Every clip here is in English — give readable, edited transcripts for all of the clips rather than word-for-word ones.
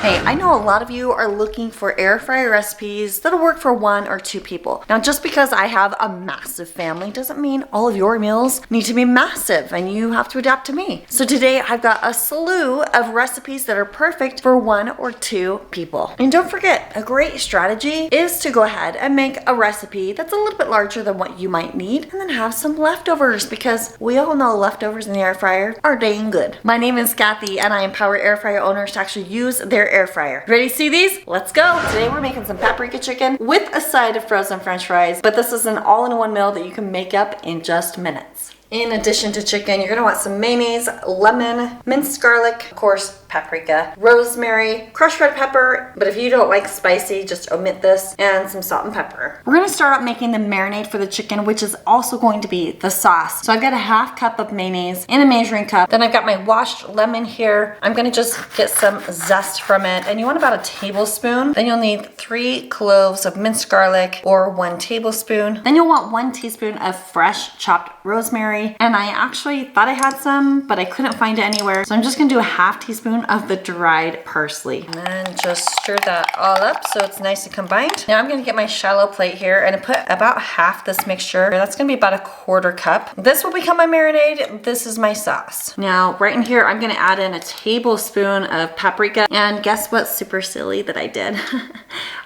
Hey, I know a lot of you are looking for air fryer recipes that'll work for 1 or 2 people. Now, just because I have a massive family doesn't mean all of your meals need to be massive and you have to adapt to me. So today I've got a slew of recipes that are perfect for 1 or 2 people. And don't forget, a great strategy is to go ahead and make a recipe that's a little bit larger than what you might need and then have some leftovers, because we all know leftovers in the air fryer are dang good. My name is Kathy and I empower air fryer owners to actually use their air fryer. Ready to see these? Let's go. Today we're making some paprika chicken with a side of frozen french fries, but this is an all-in-one meal that you can make up in just minutes. In addition to chicken, you're gonna want some mayonnaise, lemon, minced garlic, of course, paprika, rosemary, crushed red pepper, but if you don't like spicy, just omit this, and some salt and pepper. We're gonna start out making the marinade for the chicken, which is also going to be the sauce. So I've got a half cup of mayonnaise in a measuring cup. Then I've got my washed lemon here. I'm gonna just get some zest from it, and you want about a tablespoon. Then you'll need 3 cloves of minced garlic, or 1 tablespoon. Then you'll want 1 teaspoon of fresh chopped rosemary. And I actually thought I had some, but I couldn't find it anywhere. So I'm just gonna do a half teaspoon of the dried parsley. And then just stir that all up so it's nice and combined. Now I'm gonna get my shallow plate here and put about half this mixture. That's gonna be about a 1/4 cup. This will become my marinade. This is my sauce. Now right in here, I'm gonna add in a tablespoon of paprika. And guess what's super silly that I did?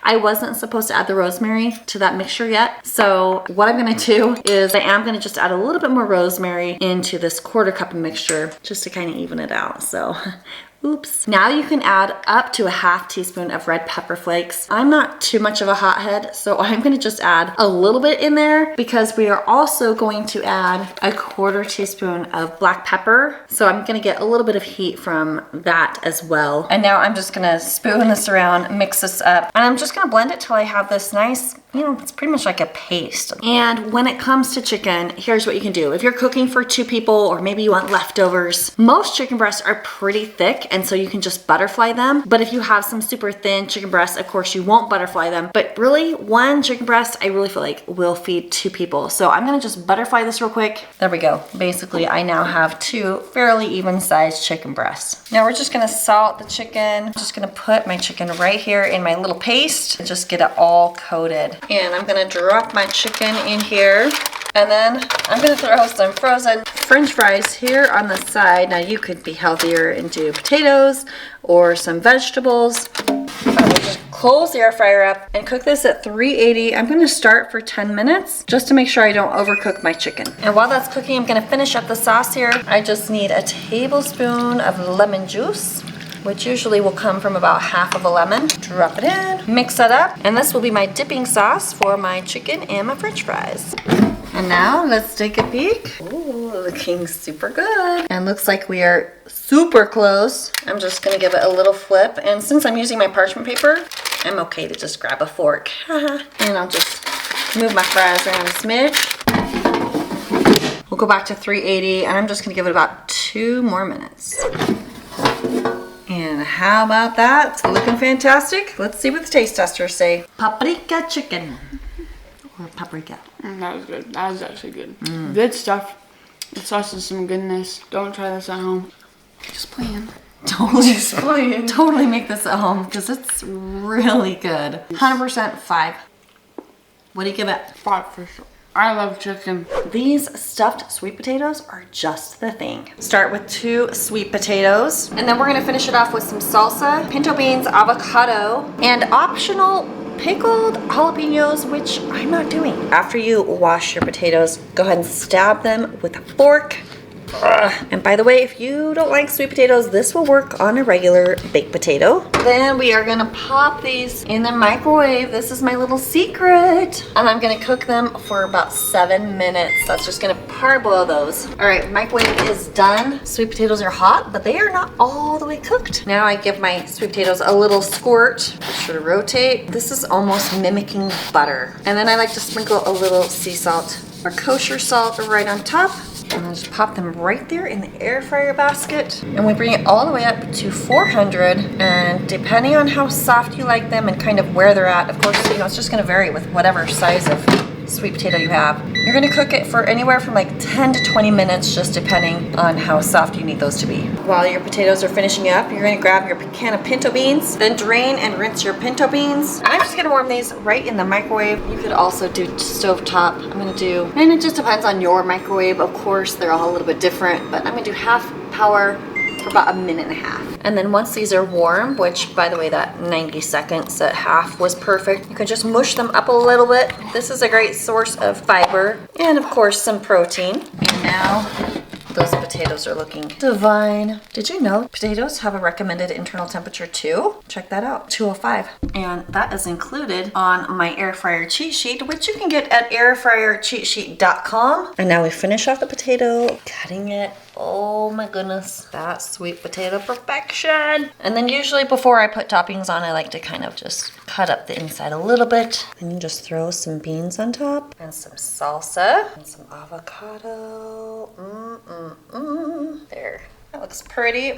I wasn't supposed to add the rosemary to that mixture yet. So what I'm gonna do is I am gonna just add a little bit more rosemary into this 1/4 cup of mixture just to kind of even it out. So oops. Now you can add up to a half teaspoon of red pepper flakes. I'm not too much of a hothead, so I'm gonna just add a little bit in there because we are also going to add a 1/4 teaspoon of black pepper. So I'm gonna get a little bit of heat from that as well. And now I'm just gonna spoon this around, mix this up, and I'm just gonna blend it till I have this nice, you know, it's pretty much like a paste. And when it comes to chicken, here's what you can do. If you're cooking for 2 people, or maybe you want leftovers, most chicken breasts are pretty thick, and so you can just butterfly them. But if you have some super thin chicken breasts, of course you won't butterfly them. But really, 1 chicken breast, I really feel like will feed 2 people. So I'm gonna just butterfly this real quick. There we go. Basically, I now have 2 fairly even-sized chicken breasts. Now we're just gonna salt the chicken. I'm just gonna put my chicken right here in my little paste and just get it all coated. And I'm gonna drop my chicken in here. And then I'm gonna throw some frozen french fries here on the side. Now you could be healthier and do potatoes or some vegetables. I'm gonna just close the air fryer up and cook this at 380. I'm gonna start for 10 minutes just to make sure I don't overcook my chicken. And while that's cooking, I'm gonna finish up the sauce here. I just need a tablespoon of lemon juice, which usually will come from about half of a lemon. Drop it in, mix that up, and this will be my dipping sauce for my chicken and my french fries. And now let's take a peek. Ooh, looking super good. And looks like we are super close. I'm just gonna give it a little flip, and since I'm using my parchment paper, I'm okay to just grab a fork. And I'll just move my fries around a smidge. We'll go back to 380, and I'm just gonna give it about 2 more minutes. And how about that? It's looking fantastic. Let's see what the taste testers say. Paprika chicken. Or paprika. That was good. That was actually good. Good stuff. The sauce is some goodness. Don't try this at home. Just playing. Totally make this at home because it's really good. 100% 5. What do you give it? 5 for sure. I love chicken. These stuffed sweet potatoes are just the thing. Start with 2 sweet potatoes, and then we're gonna finish it off with some salsa, pinto beans, avocado, and optional pickled jalapenos, which I'm not doing. After you wash your potatoes, go ahead and stab them with a fork. And by the way, if you don't like sweet potatoes, this will work on a regular baked potato. Then we are gonna pop these in the microwave. This is my little secret. And I'm gonna cook them for about 7 minutes. That's just gonna parboil those. All right, microwave is done. Sweet potatoes are hot, but they are not all the way cooked. Now I give my sweet potatoes a little squirt. Be sure to rotate. This is almost mimicking butter. And then I like to sprinkle a little sea salt or kosher salt right on top. And then just pop them right there in the air fryer basket. And we bring it all the way up to 400. And depending on how soft you like them and kind of where they're at, of course, you know, it's just gonna vary with whatever size of sweet potato you have. You're gonna cook it for anywhere from like 10 to 20 minutes, just depending on how soft you need those to be. While your potatoes are finishing up, you're gonna grab your can of pinto beans, then drain and rinse your pinto beans. I'm just gonna warm these right in the microwave. You could also do stovetop. I'm gonna do, and it just depends on your microwave, of course, they're all a little bit different, but I'm gonna do half power for about a minute and a half. And then once these are warm, which by the way, that 90 seconds at half was perfect, you can just mush them up a little bit. This is a great source of fiber and of course some protein. And now those potatoes are looking divine. Did you know potatoes have a recommended internal temperature too? Check that out, 205. And that is included on my air fryer cheat sheet, which you can get at airfryercheatsheet.com. And now we finish off the potato, cutting it. Oh my goodness, that sweet potato perfection. And then usually before I put toppings on, I like to kind of just cut up the inside a little bit. And you just throw some beans on top and some salsa and some avocado. There, that looks pretty.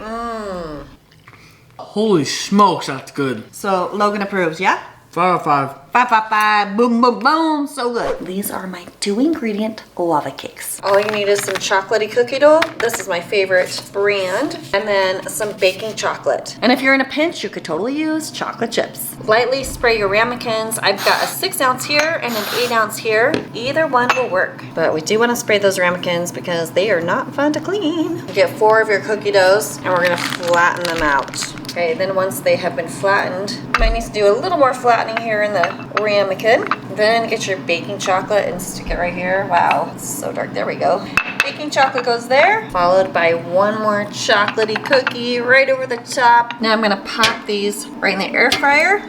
Holy smokes, that's good. So Logan approves, yeah? 5 out of 5. 5, 5, 5, boom, boom, boom, so good. These are my 2-ingredient lava cakes. All you need is some chocolatey cookie dough. This is my favorite brand. And then some baking chocolate. And if you're in a pinch, you could totally use chocolate chips. Lightly spray your ramekins. I've got a 6-ounce here and an 8-ounce here. Either one will work. But we do want to spray those ramekins because they are not fun to clean. You get 4 of your cookie doughs and we're gonna flatten them out. Okay, then once they have been flattened, you might need to do a little more flattening here in the ramekin. Then get your baking chocolate and stick it right here. Wow, it's so dark. There we go. Baking chocolate goes there, followed by 1 more chocolatey cookie right over the top. Now I'm gonna pop these right in the air fryer.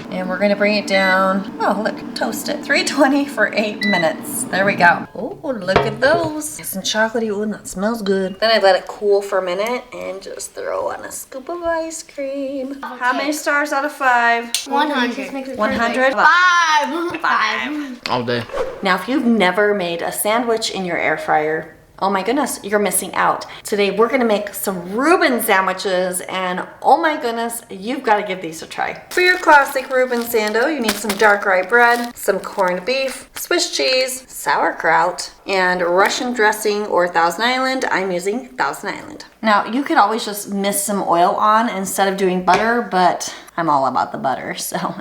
And we're gonna bring it down, oh look, toast it. 320 for 8 minutes. There we go. Oh, look at those. Nice and chocolatey, oh, and that smells good. Then I let it cool for a minute and just throw on a scoop of ice cream. Okay. How many stars out of 5? 100. 100? 5. 5. All day. Now, if you've never made a sandwich in your air fryer, oh my goodness, you're missing out. Today we're gonna make some Reuben sandwiches and oh my goodness, you've gotta give these a try. For your classic Reuben sando, you need some dark rye bread, some corned beef, Swiss cheese, sauerkraut, and Russian dressing or Thousand Island. I'm using Thousand Island. Now, you could always just mist some oil on instead of doing butter, but I'm all about the butter, so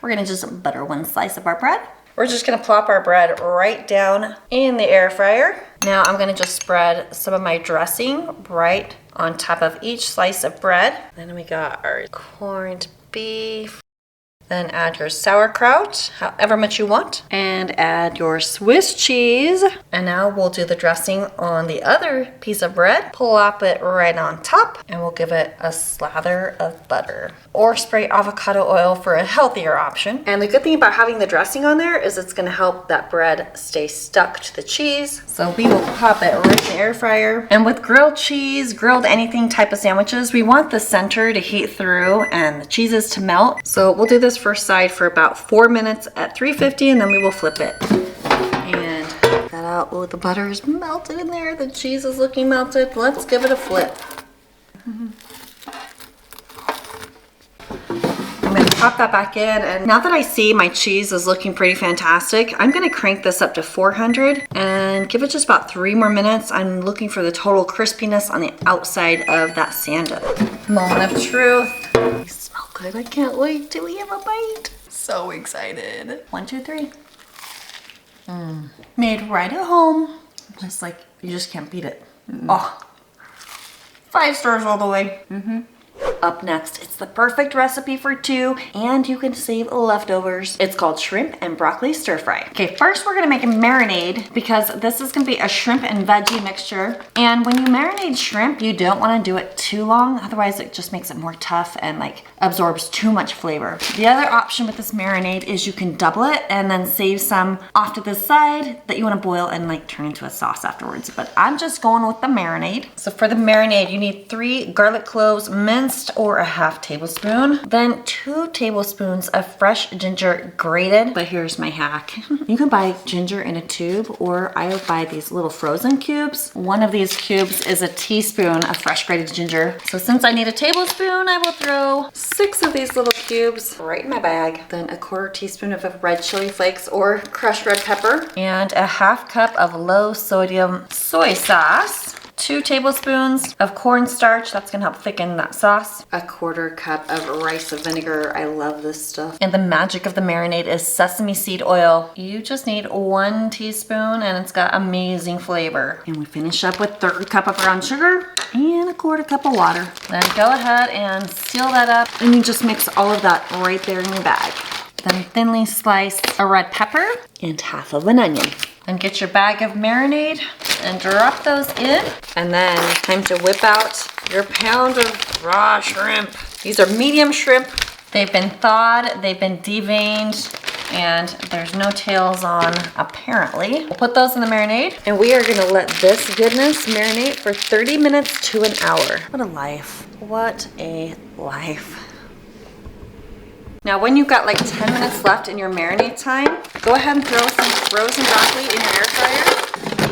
we're gonna just butter 1 slice of our bread. We're just gonna plop our bread right down in the air fryer. Now I'm gonna just spread some of my dressing right on top of each slice of bread. Then we got our corned beef. Then add your sauerkraut, however much you want, and add your Swiss cheese. And now we'll do the dressing on the other piece of bread. Plop it right on top, and we'll give it a slather of butter. Or spray avocado oil for a healthier option. And the good thing about having the dressing on there is it's gonna help that bread stay stuck to the cheese. So we will pop it right in the air fryer. And with grilled cheese, grilled anything type of sandwiches, we want the center to heat through and the cheeses to melt. So we'll do this first side for about 4 minutes at 350 and then we will flip it. And that out. Oh, the butter is melted in there. The cheese is looking melted. Let's give it a flip. I'm gonna pop that back in, and now that I see my cheese is looking pretty fantastic, I'm gonna crank this up to 400 and give it just about 3 more minutes. I'm looking for the total crispiness on the outside of that sando. Moment of truth. They smell good. I can't wait till we have a bite. So excited. 1, 2, 3. Made right at home. Just like, you just can't beat it. Oh, 5 stars all the way. Up next, it's the perfect recipe for 2 and you can save leftovers. It's called shrimp and broccoli stir fry. Okay, first we're gonna make a marinade because this is gonna be a shrimp and veggie mixture. And when you marinate shrimp, you don't wanna do it too long, otherwise it just makes it more tough and like absorbs too much flavor. The other option with this marinade is you can double it and then save some off to the side that you wanna boil and like turn into a sauce afterwards. But I'm just going with the marinade. So for the marinade, you need 3 garlic cloves minced or a half tablespoon. Then 2 tablespoons of fresh ginger grated. But here's my hack. You can buy ginger in a tube or I buy these little frozen cubes. One of these cubes is a teaspoon of fresh grated ginger. So since I need a tablespoon, I will throw 6 of these little cubes right in my bag. Then a 1/4 teaspoon of red chili flakes or crushed red pepper. And a 1/2 cup of low sodium soy sauce. 2 tablespoons of cornstarch. That's gonna help thicken that sauce. A 1/4 cup of rice vinegar. I love this stuff. And the magic of the marinade is sesame seed oil. You just need 1 teaspoon and it's got amazing flavor. And we finish up with 1/3 cup of brown sugar and a 1/4 cup of water. Then go ahead and seal that up and you just mix all of that right there in your bag. Then thinly slice a red pepper and 1/2 of an onion. Then get your bag of marinade and drop those in. And then time to whip out your pound of raw shrimp. These are medium shrimp. They've been thawed, they've been deveined, and there's no tails on apparently. We'll put those in the marinade and we are gonna let this goodness marinate for 30 minutes to an hour. What a life. What a life. Now when you've got like 10 minutes left in your marinade time, go ahead and throw some frozen broccoli in your air fryer.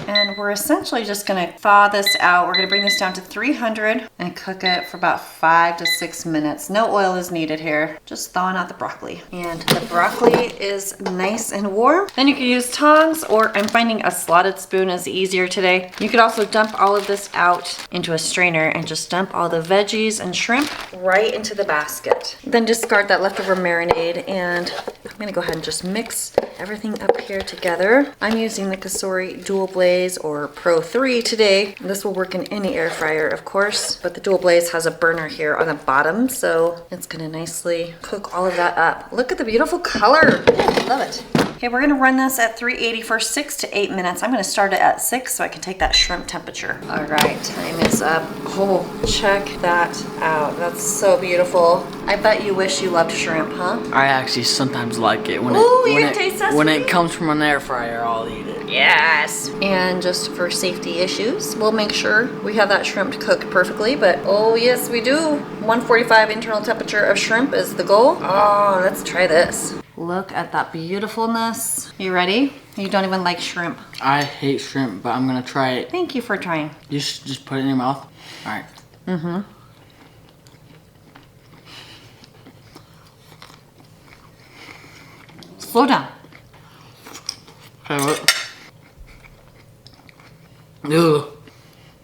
And we're essentially just gonna thaw this out. We're gonna bring this down to 300 and cook it for about 5 to 6 minutes. No oil is needed here, just thawing out the broccoli. And the broccoli is nice and warm. Then you can use tongs, or I'm finding a slotted spoon is easier today. You could also dump all of this out into a strainer and just dump all the veggies and shrimp right into the basket. Then discard that leftover marinade and I'm gonna go ahead and just mix everything up here together. I'm using the Kasori Dual Blaze or Pro 3 today. This will work in any air fryer, of course, but the Dual Blaze has a burner here on the bottom, so it's gonna nicely cook all of that up. Look at the beautiful color. I love it. Okay, we're gonna run this at 380 for 6 to 8 minutes. I'm gonna start it at 6 so I can take that shrimp temperature. All right, time is up. Oh, check that out. That's so beautiful. I bet you wish you loved shrimp, huh? I actually sometimes like it when when it comes from an air fryer. I'll eat it. Yes. And just for safety issues, we'll make sure we have that shrimp cooked perfectly. But oh yes, we do. 145 internal temperature of shrimp is the goal. Oh, let's try this. Look at that beautifulness. You ready? You don't even like shrimp. I hate shrimp, but I'm gonna try it. Thank you for trying. You just put it in your mouth. All right. Mm-hmm. Slow down. Okay, what? Ugh.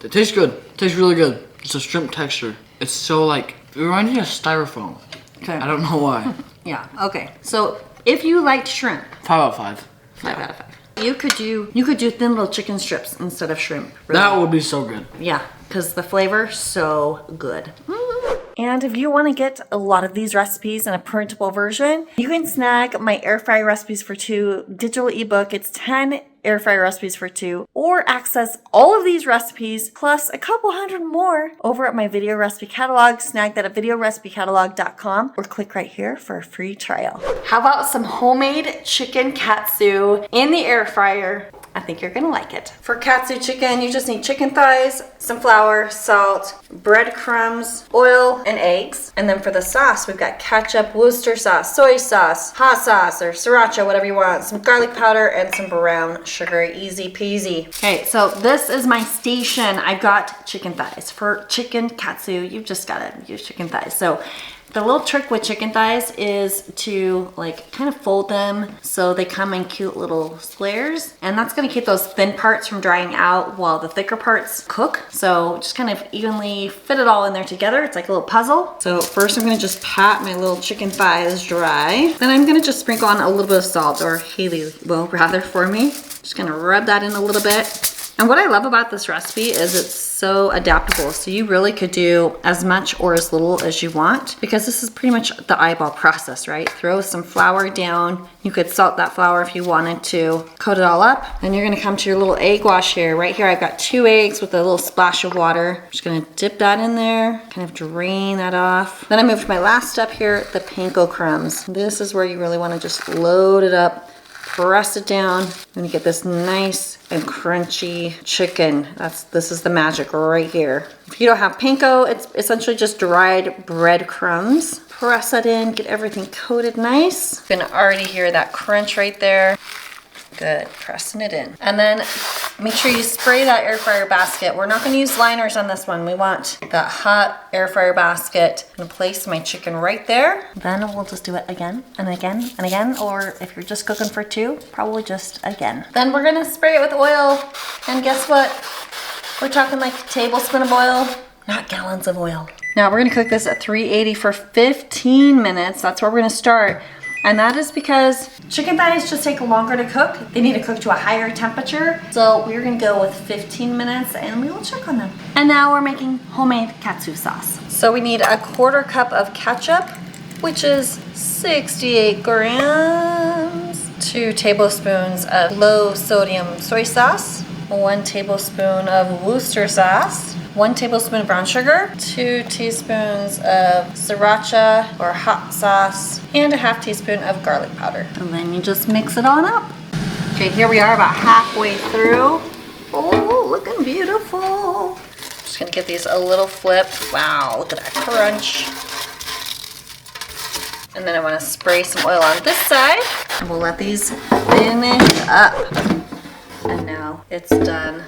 It tastes good. It tastes really good. It's a shrimp texture. It's so like, it reminds me of styrofoam. Okay. I don't know why. Yeah, okay. So if you liked shrimp, 5 out of 5. 5 out of 5. You could do thin little chicken strips instead of shrimp. Really. That would be so good. Yeah, because the flavor so good. And if you want to get a lot of these recipes in a printable version, you can snag my air fryer recipes for 2 digital ebook. It's 10 air fryer recipes for 2, or access all of these recipes plus a couple hundred more over at my video recipe catalog. Snag that at videorecipecatalog.com or click right here for a free trial. How about some homemade chicken katsu in the air fryer? I think you're gonna like it. For katsu chicken, you just need chicken thighs, some flour, salt, breadcrumbs, oil, and eggs. And then for the sauce, we've got ketchup, Worcester sauce, soy sauce, hot sauce, or sriracha, whatever you want, some garlic powder, and some brown sugar. Easy peasy. Okay, so this is my station. I've got chicken thighs. For chicken katsu, you've just gotta use chicken thighs. So the little trick with chicken thighs is to like kind of fold them so they come in cute little squares, and that's gonna keep those thin parts from drying out while the thicker parts cook. So just kind of evenly fit it all in there together. It's like a little puzzle. So first I'm gonna just pat my little chicken thighs dry. Then I'm gonna just sprinkle on a little bit of salt, or Haley will rather for me. Just gonna rub that in a little bit. And what I love about this recipe is it's so adaptable. So you really could do as much or as little as you want, because this is pretty much the eyeball process, right? Throw some flour down. You could salt that flour if you wanted to. Coat it all up. And you're gonna come to your little egg wash here. Right here I've got 2 eggs with a little splash of water. I'm just gonna dip that in there, kind of drain that off. Then I move to my last step here, the panko crumbs. This is where you really wanna just load it up. Press it down, and you get this nice and crunchy chicken. This is the magic right here. If you don't have panko, it's essentially just dried breadcrumbs. Press that in, get everything coated nice. You can already hear that crunch right there. Good, pressing it in. And then make sure you spray that air fryer basket. We're not gonna use liners on this one. We want that hot air fryer basket. I'm gonna place my chicken right there. Then we'll just do it again and again and again, or if you're just cooking for two, probably just again. Then we're gonna spray it with oil, and guess what? We're talking like a tablespoon of oil, not gallons of oil. Now we're gonna cook this at 380 for 15 minutes. That's where we're gonna start. And that is because chicken thighs just take longer to cook. They need to cook to a higher temperature. So we're gonna go with 15 minutes and we will check on them. And now we're making homemade katsu sauce. So we need a 1/4 cup of ketchup, which is 68 grams. 2 tablespoons of low sodium soy sauce. 1 tablespoon of Worcester sauce. 1 tablespoon of brown sugar, 2 teaspoons of sriracha or hot sauce, and a 1/2 teaspoon of garlic powder. And then you just mix it on up. Okay, here we are about halfway through. Oh, looking beautiful. Just gonna give these a little flip. Wow, look at that crunch. And then I wanna spray some oil on this side. And we'll let these finish up. And now it's done.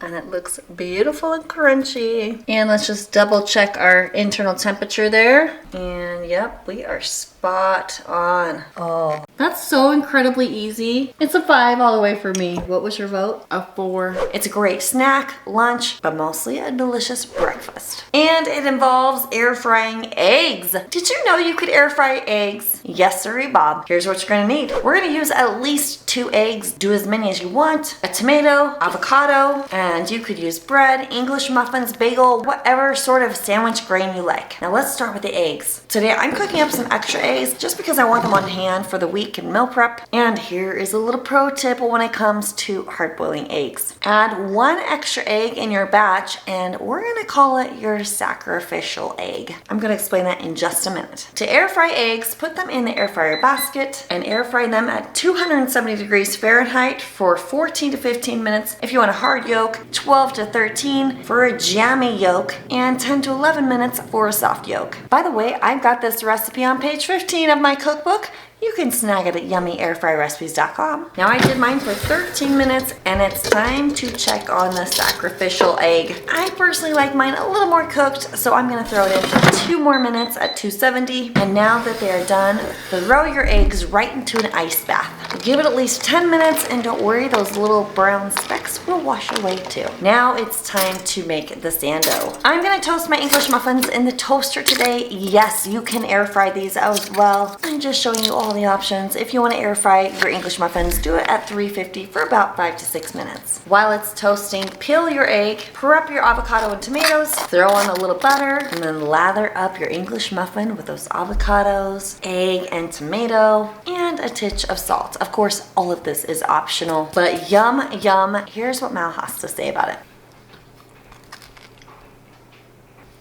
And it looks beautiful and crunchy. And let's just double check our internal temperature there. And yep, we are spot on. Oh, that's so incredibly easy. It's a 5 all the way for me. What was your vote? A 4. It's a great snack, lunch, but mostly a delicious breakfast. And it involves air frying eggs. Did you know you could air fry eggs? Yes, sirree, Bob. Here's what you're gonna need. We're gonna use at least 2 eggs. Do as many as you want. A tomato, avocado, and you could use bread, English muffins, bagel, whatever sort of sandwich grain you like. Now let's start with the eggs. Today I'm cooking up some extra eggs just because I want them on hand for the week in meal prep. And here is a little pro tip when it comes to hard boiling eggs. Add 1 extra egg in your batch and we're gonna call it your sacrificial egg. I'm gonna explain that in just a minute. To air fry eggs, put them in the air fryer basket and air fry them at 270 degrees Fahrenheit for 14 to 15 minutes. If you want a hard yolk, 12 to 13 for a jammy yolk, and 10 to 11 minutes for a soft yolk. By the way, I've got this recipe on page 15 of my cookbook. You can snag it at yummyairfryrecipes.com. Now I did mine for 13 minutes and it's time to check on the sacrificial egg. I personally like mine a little more cooked, so I'm gonna throw it in for 2 more minutes at 270. And now that they are done, throw your eggs right into an ice bath. Give it at least 10 minutes and don't worry, those little brown specks will wash away too. Now it's time to make the sando. I'm gonna toast my English muffins in the toaster today. Yes, you can air fry these as well. I'm just showing you all the options. If you want to air fry your English muffins, do it at 350 for about 5 to 6 minutes. While it's toasting, peel your egg, prep your avocado and tomatoes, throw on a little butter, and then lather up your English muffin with those avocados, egg and tomato, and a titch of salt. Of course, all of this is optional, but yum, yum. Here's what Mal has to say about it.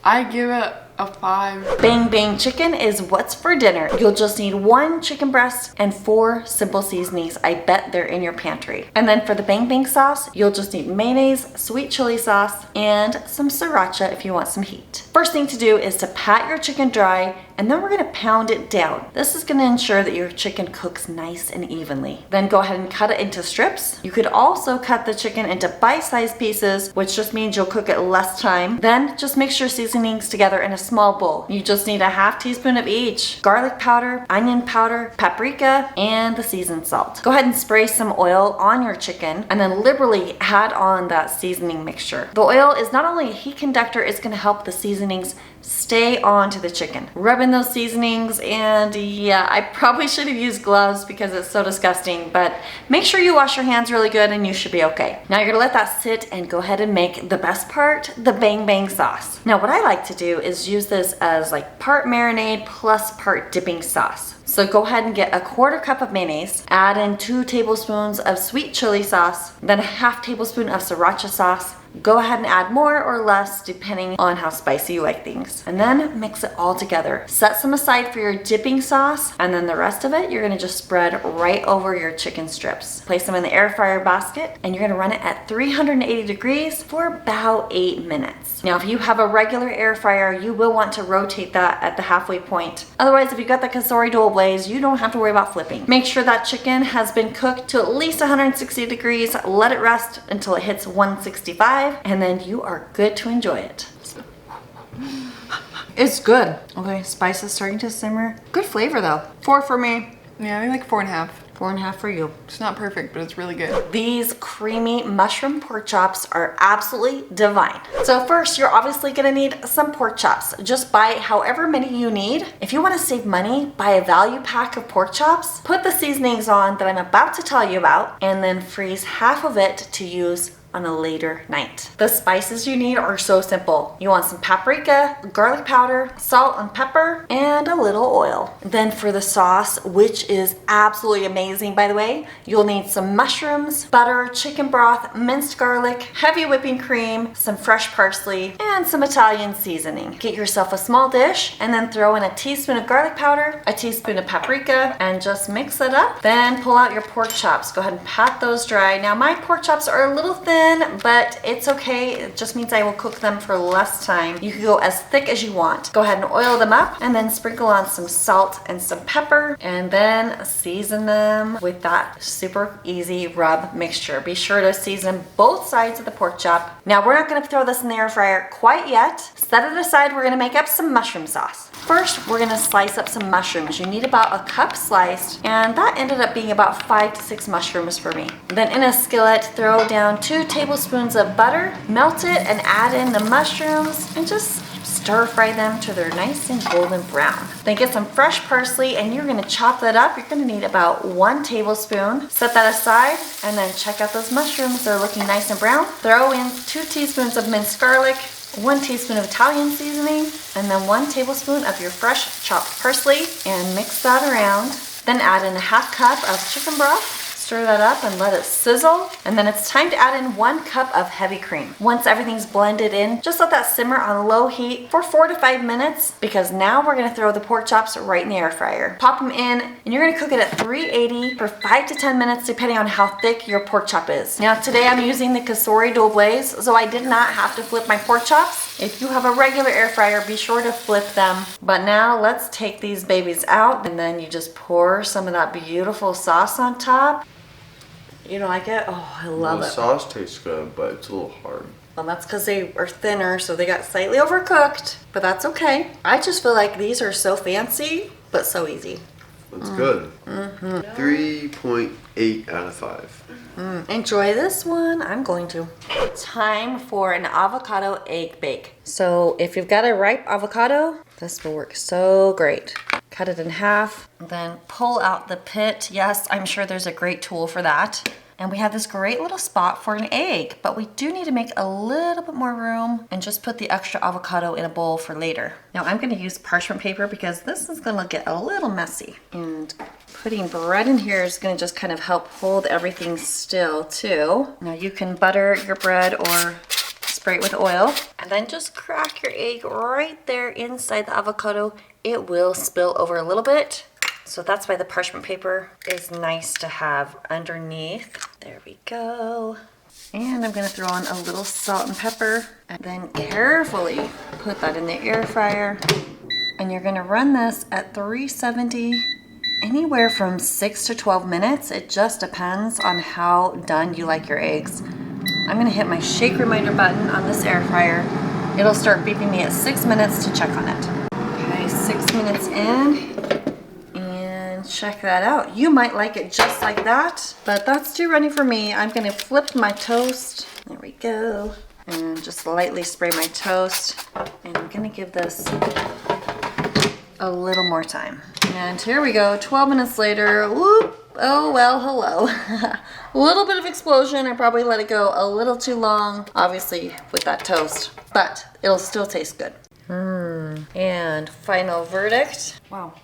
I give it a 5. Bang Bang Chicken is what's for dinner. You'll just need 1 chicken breast and 4 simple seasonings. I bet they're in your pantry. And then for the Bang Bang sauce, you'll just need mayonnaise, sweet chili sauce, and some sriracha if you want some heat. First thing to do is to pat your chicken dry, and then we're gonna pound it down. This is gonna ensure that your chicken cooks nice and evenly. Then go ahead and cut it into strips. You could also cut the chicken into bite-sized pieces, which just means you'll cook it less time. Then just mix your seasonings together in a small bowl. You just need a 1/2 teaspoon of each: garlic powder, onion powder, paprika, and the seasoned salt. Go ahead and spray some oil on your chicken and then liberally add on that seasoning mixture. The oil is not only a heat conductor, it's gonna help the seasonings stay onto the chicken. Rub in those seasonings, and yeah, I probably should have used gloves because it's so disgusting, but make sure you wash your hands really good and you should be okay. Now you're gonna let that sit and go ahead and make the best part, the Bang Bang sauce. Now what I like to do is use this as like part marinade plus part dipping sauce. So go ahead and get a 1/4 cup of mayonnaise, add in 2 tablespoons of sweet chili sauce, then a 1/2 tablespoon of sriracha sauce, Go ahead and add more or less depending on how spicy you like things. And then mix it all together. Set some aside for your dipping sauce, and then the rest of it you're gonna just spread right over your chicken strips. Place them in the air fryer basket, and you're gonna run it at 380 degrees for about 8 minutes. Now, if you have a regular air fryer, you will want to rotate that at the halfway point. Otherwise, if you've got the Casserole dual blaze, you don't have to worry about flipping. Make sure that chicken has been cooked to at least 160 degrees. Let it rest until it hits 165, and then you are good to enjoy it. It's good. Okay, spice is starting to simmer. Good flavor though. 4 for me. Yeah, I think like 4.5. 4.5 for you. It's not perfect, but it's really good. These creamy mushroom pork chops are absolutely divine. So first, you're obviously gonna need some pork chops. Just buy however many you need. If you wanna save money, buy a value pack of pork chops, put the seasonings on that I'm about to tell you about, and then freeze half of it to use on a later night. The spices you need are so simple. You want some paprika, garlic powder, salt and pepper, and a little oil. Then for the sauce, which is absolutely amazing by the way, you'll need some mushrooms, butter, chicken broth, minced garlic, heavy whipping cream, some fresh parsley, and some Italian seasoning. Get yourself a small dish and then throw in a teaspoon of garlic powder, a teaspoon of paprika, and just mix it up. Then pull out your pork chops. Go ahead and pat those dry. Now my pork chops are a little thin, but it's okay. It just means I will cook them for less time. You can go as thick as you want. Go ahead and oil them up and then sprinkle on some salt and some pepper, and then season them with that super easy rub mixture. Be sure to season both sides of the pork chop. Now we're not gonna throw this in the air fryer quite yet. Set it aside. We're gonna make up some mushroom sauce. First, we're gonna slice up some mushrooms. You need about a cup sliced, and that ended up being about 5 to 6 mushrooms for me. Then in a skillet, throw down 2 tablespoons of butter, melt it, and add in the mushrooms, and just stir fry them till they're nice and golden brown. Then get some fresh parsley, and you're gonna chop that up. You're gonna need about 1 tablespoon. Set that aside, and then check out those mushrooms. They're looking nice and brown. Throw in 2 teaspoons of minced garlic, 1 teaspoon of Italian seasoning, and then 1 tablespoon of your fresh chopped parsley, and mix that around. Then add in a half cup of chicken broth. Stir that up and let it sizzle. And then it's time to add in 1 cup of heavy cream. Once everything's blended in, just let that simmer on low heat for 4 to 5 minutes, because now we're gonna throw the pork chops right in the air fryer. Pop them in, and you're gonna cook it at 380 for 5 to 10 minutes, depending on how thick your pork chop is. Now today I'm using the Casserole dual blaze, so I did not have to flip my pork chops. If you have a regular air fryer, be sure to flip them. But now let's take these babies out, and then you just pour some of that beautiful sauce on top. You don't like it? Oh, I love it. The sauce tastes good, but it's a little hard. Well, that's because they are thinner, so they got slightly overcooked, but that's okay. I just feel like these are so fancy, but so easy. It's good. 3.8 out of 5. Enjoy this one. I'm going to. Time for an avocado egg bake. So if you've got a ripe avocado, this will work so great. Cut it in half, then pull out the pit. Yes, I'm sure there's a great tool for that. And we have this great little spot for an egg, but we do need to make a little bit more room and just put the extra avocado in a bowl for later. Now I'm gonna use parchment paper because this is gonna get a little messy. And putting bread in here is gonna just kind of help hold everything still too. Now you can butter your bread or spray it with oil, and then just crack your egg right there inside the avocado. It will spill over a little bit, so that's why the parchment paper is nice to have underneath. There we go. And I'm gonna throw on a little salt and pepper, and then carefully put that in the air fryer. And you're gonna run this at 370, anywhere from 6 to 12 minutes. It just depends on how done you like your eggs. I'm gonna hit my shake reminder button on this air fryer. It'll start beeping me at 6 minutes to check on it. Okay, 6 minutes in, and check that out. You might like it just like that, but that's too runny for me. I'm gonna flip my toast. There we go. And just lightly spray my toast. And I'm gonna give this a little more time. And here we go, 12 minutes later. Whoop. Oh, well, hello. A little bit of explosion. I probably let it go a little too long, obviously, with that toast, but it'll still taste good. And final verdict. Wow,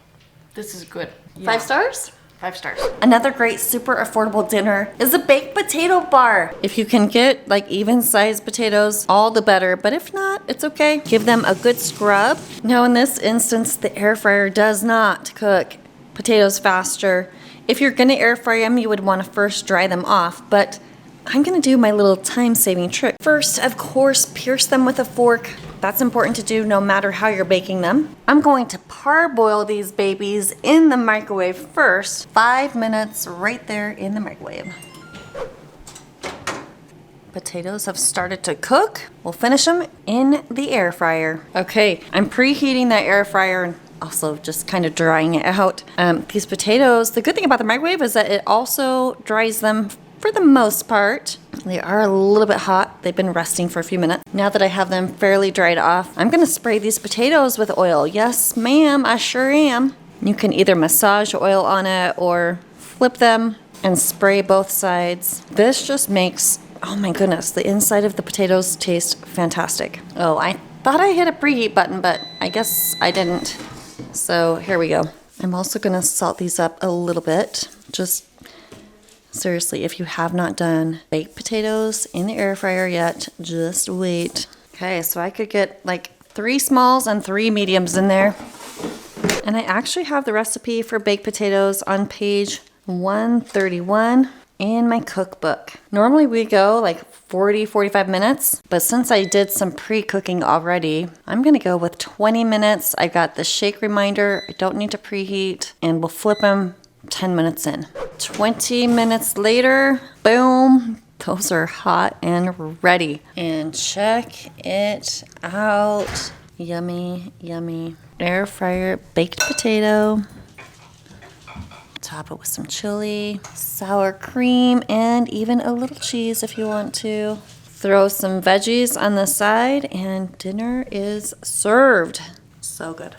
this is good. 5 stars? 5 stars. Another great super affordable dinner is a baked potato bar. If you can get like even sized potatoes, all the better, but if not, it's okay. Give them a good scrub. Now in this instance, the air fryer does not cook potatoes faster. If you're gonna air fry them, you would wanna first dry them off, but I'm gonna do my little time-saving trick. First, of course, pierce them with a fork. That's important to do no matter how you're baking them. I'm going to parboil these babies in the microwave first. 5 minutes right there in the microwave. Potatoes have started to cook. We'll finish them in the air fryer. Okay, I'm preheating that air fryer and also just kind of drying it out. These potatoes, the good thing about the microwave is that it also dries them for the most part. They are a little bit hot. They've been resting for a few minutes. Now that I have them fairly dried off, I'm gonna spray these potatoes with oil. Yes, ma'am, I sure am. You can either massage oil on it or flip them and spray both sides. This just makes, oh my goodness, the inside of the potatoes taste fantastic. Oh, I thought I hit a preheat button, but I guess I didn't. So here we go. I'm also gonna salt these up a little bit. Just seriously, if you have not done baked potatoes in the air fryer yet, just wait. Okay, so I could get like 3 smalls and 3 mediums in there. And I actually have the recipe for baked potatoes on page 131 in my cookbook. Normally we go like 40-45 minutes, but since I did some pre-cooking already, I'm gonna go with 20 minutes. I got the shake reminder, I don't need to preheat, and we'll flip them 10 minutes in. 20 minutes later, boom, those are hot and ready. And check it out. Yummy, yummy. Air fryer baked potato. Top it with some chili, sour cream, and even a little cheese if you want to. Throw some veggies on the side, and dinner is served. So good.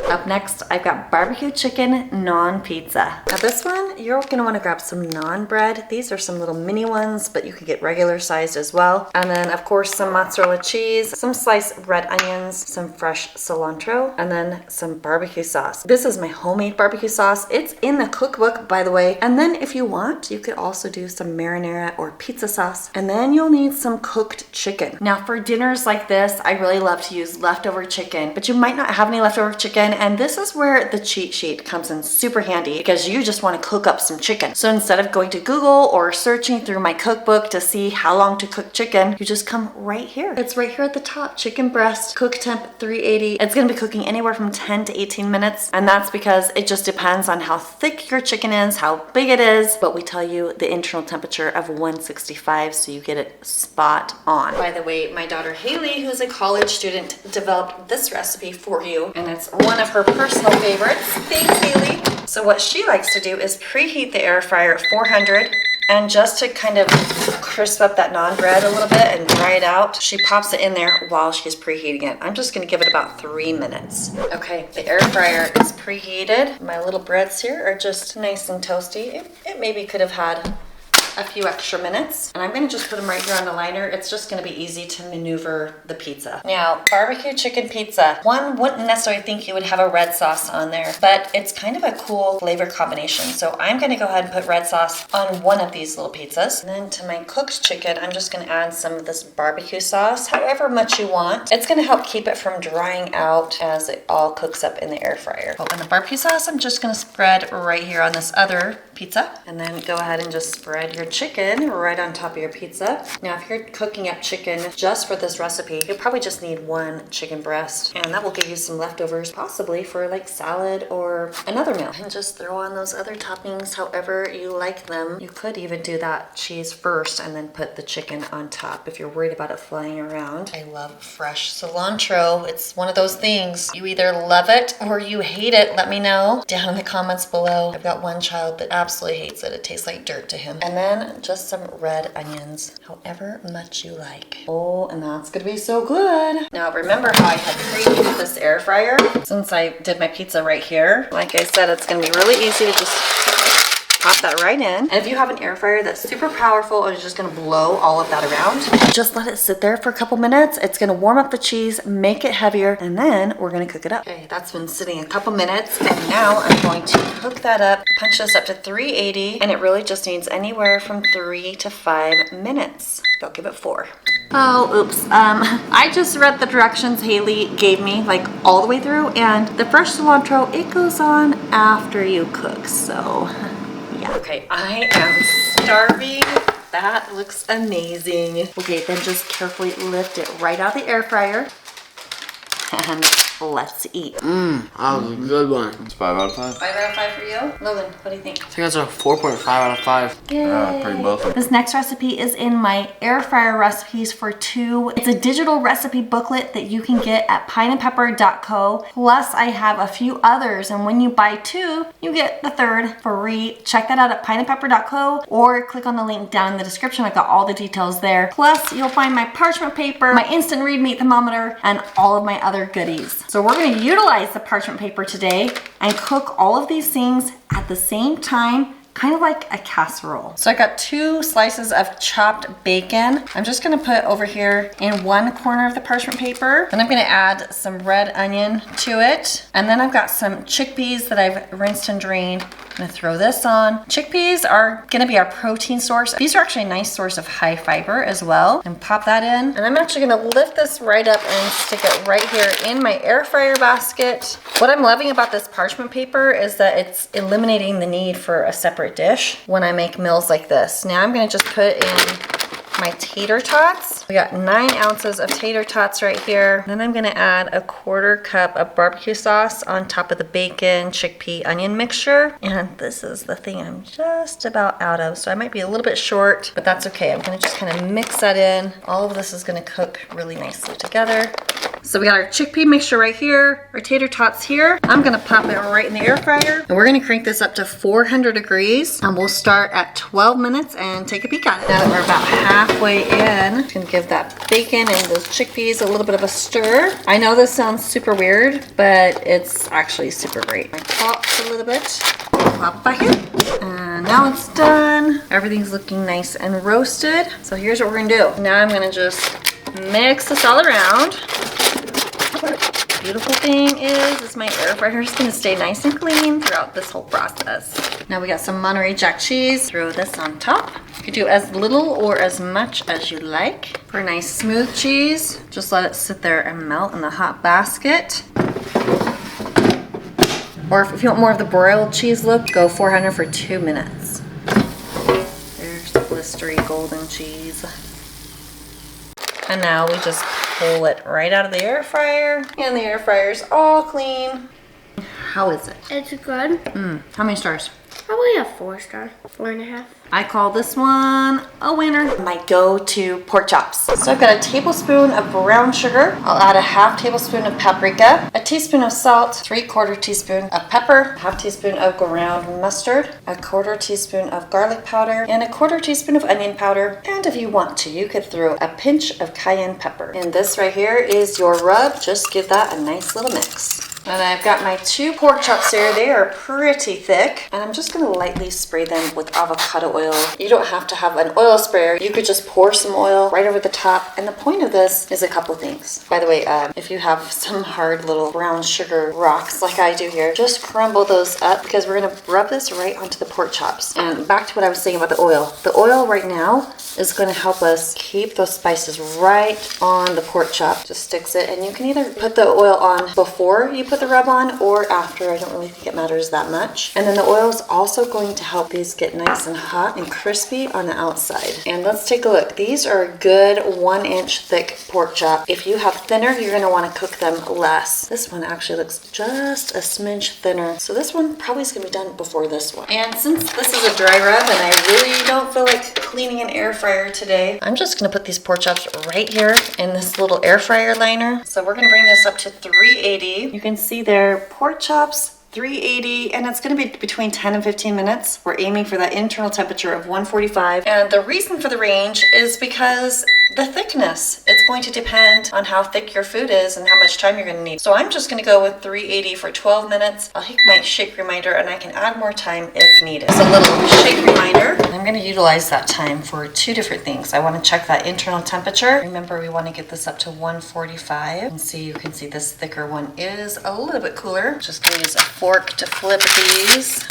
Up next, I've got barbecue chicken naan pizza. Now this one, you're gonna wanna grab some naan bread. These are some little mini ones, but you can get regular sized as well. And then of course some mozzarella cheese, some sliced red onions, some fresh cilantro, and then some barbecue sauce. This is my homemade barbecue sauce. It's in the cookbook, by the way. And then if you want, you could also do some marinara or pizza sauce. And then you'll need some cooked chicken. Now for dinners like this, I really love to use leftover chicken, but you might not have any leftover chicken, and this is where the cheat sheet comes in super handy because you just want to cook up some chicken. So instead of going to Google or searching through my cookbook to see how long to cook chicken, you just come right here. It's right here at the top. Chicken breast, cook temp 380. It's going to be cooking anywhere from 10 to 18 minutes, and that's because it just depends on how thick your chicken is, how big it is, but we tell you the internal temperature of 165 so you get it spot on. By the way, my daughter Haley, who's a college student, developed this recipe for you, and it's one of her personal favorites. Thanks, Haley. So what she likes to do is preheat the air fryer at 400, and just to kind of crisp up that naan bread a little bit and dry it out, she pops it in there while she's preheating it. I'm just gonna give it about 3 minutes. Okay, the air fryer is preheated. My little breads here are just nice and toasty. It maybe could have had a few extra minutes, and I'm gonna just put them right here on the liner. It's just gonna be easy to maneuver the pizza. Now, barbecue chicken pizza. One wouldn't necessarily think you would have a red sauce on there, but it's kind of a cool flavor combination. So I'm gonna go ahead and put red sauce on one of these little pizzas. And then to my cooked chicken, I'm just gonna add some of this barbecue sauce, however much you want. It's gonna help keep it from drying out as it all cooks up in the air fryer. Open the barbecue sauce, I'm just gonna spread right here on this other pizza, and then go ahead and just spread your chicken right on top of your pizza. Now, if you're cooking up chicken just for this recipe, you'll probably just need 1 chicken breast, and that will give you some leftovers, possibly for like salad or another meal. And just throw on those other toppings however you like them. You could even do that cheese first and then put the chicken on top if you're worried about it flying around. I love fresh cilantro. It's one of those things. You either love it or you hate it. Let me know down in the comments below. I've got one child that absolutely hates it. It tastes like dirt to him. And then just some red onions, however much you like. Oh, and that's gonna be so good. Now remember how I had preheated this air fryer? Since I did my pizza right here, like I said, it's gonna be really easy to just Pop that right in. And if you have an air fryer that's super powerful and is just gonna blow all of that around, just let it sit there for a couple minutes. It's gonna warm up the cheese, make it heavier, and then we're gonna cook it up. Okay, that's been sitting a couple minutes, and now I'm going to cook that up, punch this up to 380, and it really just needs anywhere from 3 to 5 minutes. I'll give it 4. Oh, oops. I just read the directions Haley gave me, like all the way through, and the fresh cilantro, it goes on after you cook, so yeah. Okay, I am starving. That looks amazing. Okay, then just carefully lift it right out of the air fryer. And let's eat. That was a good one. It's 5 out of 5. 5 out of 5 for you? Logan, what do you think? I think that's a 4.5 out of 5. Yay. Yeah, pretty both. This next recipe is in my air fryer recipes for 2. It's a digital recipe booklet that you can get at pineandpepper.co. Plus I have a few others, and when you buy 2, you get the 3rd free. Check that out at pineandpepper.co or click on the link down in the description. I've got all the details there. Plus you'll find my parchment paper, my instant read meat thermometer, and all of my other goodies. So we're going to utilize the parchment paper today and cook all of these things at the same time, kind of like a casserole. So I got 2 slices of chopped bacon. I'm just gonna put over here in one corner of the parchment paper. Then I'm gonna add some red onion to it. And then I've got some chickpeas that I've rinsed and drained. I'm gonna throw this on. Chickpeas are gonna be our protein source. These are actually a nice source of high fiber as well. And pop that in. And I'm actually gonna lift this right up and stick it right here in my air fryer basket. What I'm loving about this parchment paper is that it's eliminating the need for a separate dish when I make meals like this. Now I'm gonna just put in my tater tots. We got 9 ounces of tater tots right here. Then I'm gonna add a 1/4 cup of barbecue sauce on top of the bacon, chickpea, onion mixture. And this is the thing I'm just about out of. So I might be a little bit short, but that's okay. I'm gonna just kind of mix that in. All of this is gonna cook really nicely together. So we got our chickpea mixture right here, our tater tots here. I'm gonna pop it right in the air fryer. And we're gonna crank this up to 400 degrees. And we'll start at 12 minutes and take a peek at it. Now that we're about halfway in, I'm gonna give that bacon and those chickpeas a little bit of a stir. I know this sounds super weird, but it's actually super great. I popped a little bit, pop it back in. And now it's done. Everything's looking nice and roasted. So here's what we're gonna do. Now I'm gonna just mix this all around. Beautiful thing is my air fryer is gonna stay nice and clean throughout this whole process. Now we got some Monterey Jack cheese. Throw this on top. You can do as little or as much as you like. For a nice smooth cheese, just let it sit there and melt in the hot basket. Or if you want more of the broiled cheese look, go 400 for 2 minutes. There's the blistery golden cheese. And now we just pull it right out of the air fryer. And the air fryer's all clean. How is it? It's good. How many stars? Probably a 4-star, 4.5. I call this one a winner. My go-to pork chops. So I've got a tablespoon of brown sugar. I'll add a 1/2 tablespoon of paprika, a teaspoon of salt, 3/4 teaspoon of pepper, 1/2 teaspoon of ground mustard, a 1/4 teaspoon of garlic powder, and a 1/4 teaspoon of onion powder. And if you want to, you could throw a pinch of cayenne pepper. And this right here is your rub. Just give that a nice little mix. And I've got my 2 pork chops here. They are pretty thick. And I'm just gonna lightly spray them with avocado oil. You don't have to have an oil sprayer. You could just pour some oil right over the top. And the point of this is a couple things. By the way, if you have some hard little brown sugar rocks like I do here, just crumble those up because we're gonna rub this right onto the pork chops. And back to what I was saying about the oil. The oil right now is gonna help us keep those spices right on the pork chop. Just sticks it. And you can either put the oil on before you put the rub on or after. I don't really think it matters that much. And then the oil is also going to help these get nice and hot and crispy on the outside. And let's take a look. These are a good 1-inch thick pork chop. If you have thinner, you're going to want to cook them less. This one actually looks just a smidge thinner. So this one probably is going to be done before this one. And since this is a dry rub and I really don't feel like cleaning an air fryer today, I'm just going to put these pork chops right here in this little air fryer liner. So we're going to bring this up to 380. You can see there, pork chops, 380, and it's going to be between 10 and 15 minutes. We're aiming for that internal temperature of 145. And the reason for the range is because the thickness. It's going to depend on how thick your food is and how much time you're gonna need. So I'm just gonna go with 380 for 12 minutes. I'll hit my shake reminder and I can add more time if needed. So a little shake reminder. I'm gonna utilize that time for two different things. I wanna check that internal temperature. Remember, we wanna get this up to 145. And see, you can see this thicker one is a little bit cooler. Just gonna use a fork to flip these.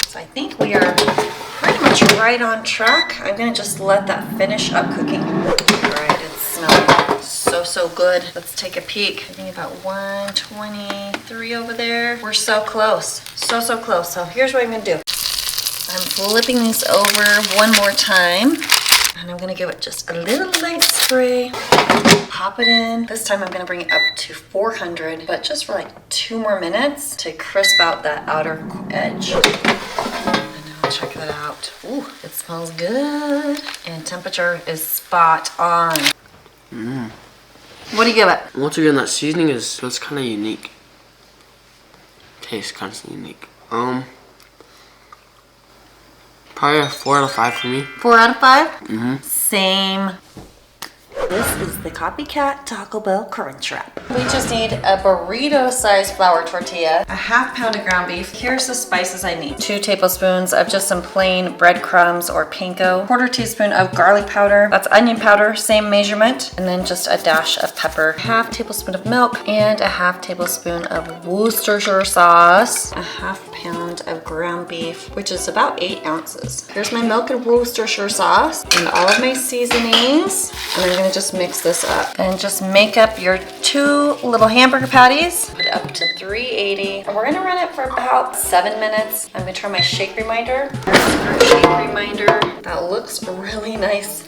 So I think we are pretty much right on track. I'm gonna just let that finish up cooking. All right, it's smelling so good. Let's take a peek. I think about 123 over there. We're so close, so close. So here's what I'm gonna do. I'm flipping these over one more time. And I'm gonna give it just a little light spray. Pop it in. This time I'm gonna bring it up to 400, but just for like 2 more minutes to crisp out that outer edge. Check that out. Ooh, it smells good. And temperature is spot on. What do you give it? Once again, that seasoning is it's kind of unique. Tastes kind of unique. Probably a 4 out of 5 for me. 4 out of 5? Same. This is the Copycat Taco Bell Crunchwrap. We just need a burrito-sized flour tortilla, a ½ pound of ground beef. Here's the spices I need. 2 tablespoons of just some plain breadcrumbs or panko, 1/4 teaspoon of garlic powder, that's onion powder, same measurement, and then just a dash of pepper, ½ tablespoon of milk, and a ½ tablespoon of Worcestershire sauce, a ½ pound of ground beef, which is about 8 ounces. Here's my milk and Worcestershire sauce, and all of my seasonings, and I'm gonna just mix this up. And just make up your 2 little hamburger patties. Put it up to 380. And we're gonna run it for about 7 minutes. I'm gonna turn my shake reminder. There's our shake reminder. That looks really nice.